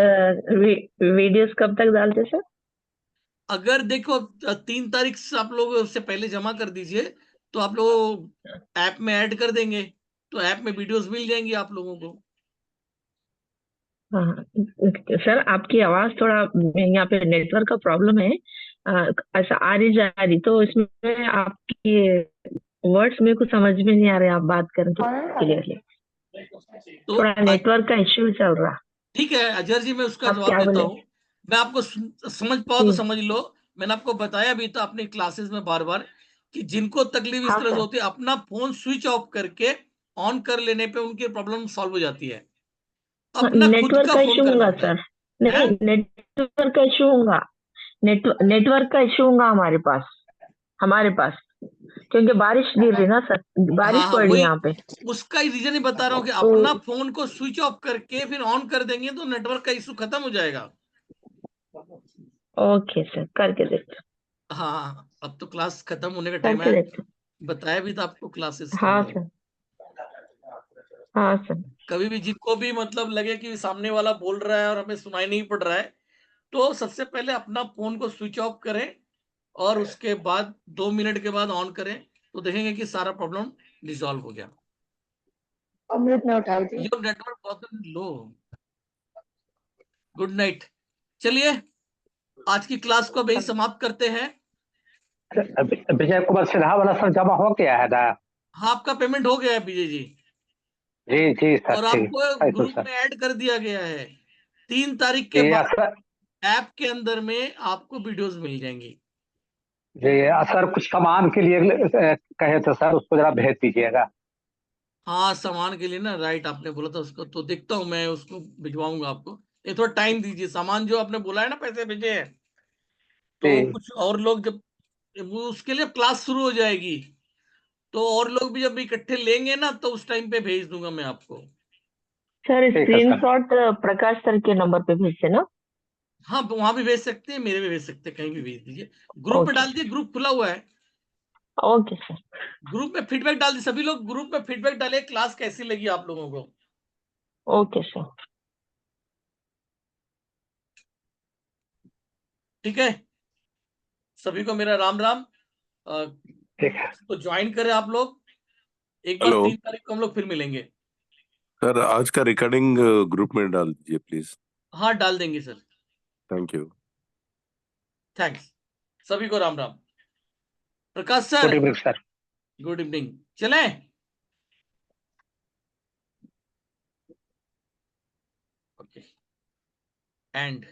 Videos कब तक डालते सर? अगर देखो 3 तारीख से आप लोग उससे पहले जमा कर दीजिए, तो आप लोग ऐप में ऐड कर देंगे, तो ऐप में वीडियोस मिल जाएंगी आप लोगों को। हाँ सर, आपकी आवाज थोड़ा, यहाँ पे नेटवर्क का प्रॉब्लम है, ऐसा आ रही जा रही, तो इसमें आपकी वर्ड्स मेरे को समझ में नहीं आ रहे, आप बात करें तो क्लियरली। तो थोड़ा नेटवर्क का इश्यू चल रहा। ठीक है अजहर जी, मैं उसका आप जवाब क्या देता बोले? हूँ। मैं आपको समझ पाओ तो जी समझ लो। मैंने आपको बताया भी था अपनी क्लासेस में बार बार कि जिनको तकलीफ इस हाँ तरह से सर। होती है, अपना फोन स्विच ऑफ करके ऑन कर लेने पे उनकी प्रॉब्लम सॉल्व हो जाती है। अपना खुद नेटवर्क का का फोन इश्यू करना होगा होता है। सर। नहीं, हैं? नेटवर्क का इश्यू होगा। नेटवर्क का इश्यू होगा हमारे पास, क्योंकि बारिश गिर रही ना सर, बारिश हाँ हाँ, पड़ रही है वही यहाँ पे। उसका ही रीजन ही बता रहा हूँ कि तो अपना फोन को स्विच ऑफ करके फिर ऑन कर देंगे तो नेटवर्क का इशू खत्म हो जाएगा। ओके सर, करके देखते हाँ हाँ, अब तो क्लास खत्म होने का टाइम करके है। देखते। बताया भी था आपको क्लासेस के हाँ अंदर। सर। हाँ सर। कभी भी जिनको भी मतलब लगे कि सामने वाला बोल रहा है और हमें सुनाई नहीं पड़ रहा है, तो सबसे पहले अपना फोन को स्विच ऑफ करें और उसके बाद 2 मिनट के बाद ऑन करें, तो देखेंगे कि सारा प्रॉब्लम रिजॉल्व हो गया। अमृत में उठाई थी। योर नेटवर्क बहुत लो। Good night. चलिए आज की क्लास को अभी समाप्त करते हैं। विजय कुमार सिन्हा वाला सर जमा हो गया है ना? हाँ, आपका पेमेंट हो गया है विजय जी, जी जी सर, और ठीक, आपको थैंक यू ग्रुप सर। में ऐड कर दिया गया है। 3 तारीख के जी बाद सर। ऐप के अंदर में आपको वीडियोस मिल जाएंगी। जी सर, कुछ सामान के लिए कहे थे सर, उसको जरा भेज दीजिएगा। हाँ, सामान के लिए ना, राइट, आपने बोला था उसको, तो देखता हूँ मैं उसको भिजवाऊंगा आपको। ये थोड़ा टाइम दीजिए, सामान जो आपने बोला है ना पैसे भेजे हैं, तो जी कुछ और लोग जब वो उसके लिए क्लास शुरू हो जाएगी, तो और लोग भी जब इकट्ठे लेंगे ना, तो उस टाइम पे भेज दूंगा मैं आपको। सर ठीक है सर। स्क्रीनशॉट प्रकाश सर के नंबर पे भेजते ना? हाँ, वहां भी भेज सकते हैं, मेरे भी भेज सकते हैं, कहीं भी भेज दीजिए। ग्रुप में ओके डाल दिए, ग्रुप खुला हुआ है। Okay sir. ग्रुप में फीडबैक डाल दिए, सभी लोग ग्रुप में फीडबैक डाले, क्लास कैसी लगी आप लोगों को। Okay sir. ठीक है, सभी को मेरा राम राम। ठीक है तो ज्वाइन करें आप लोग, एक बार हेलो 3 तारीख को हम लोग फिर मिलेंगे। सर, आज का रिकॉर्डिंग ग्रुप में डाल दीजिए प्लीज। हाँ, डाल देंगे सर। Thank you. थैंक्स, सभी को Ram Ram. Prakash good sir, evening sir. Good evening. चलें? Okay, and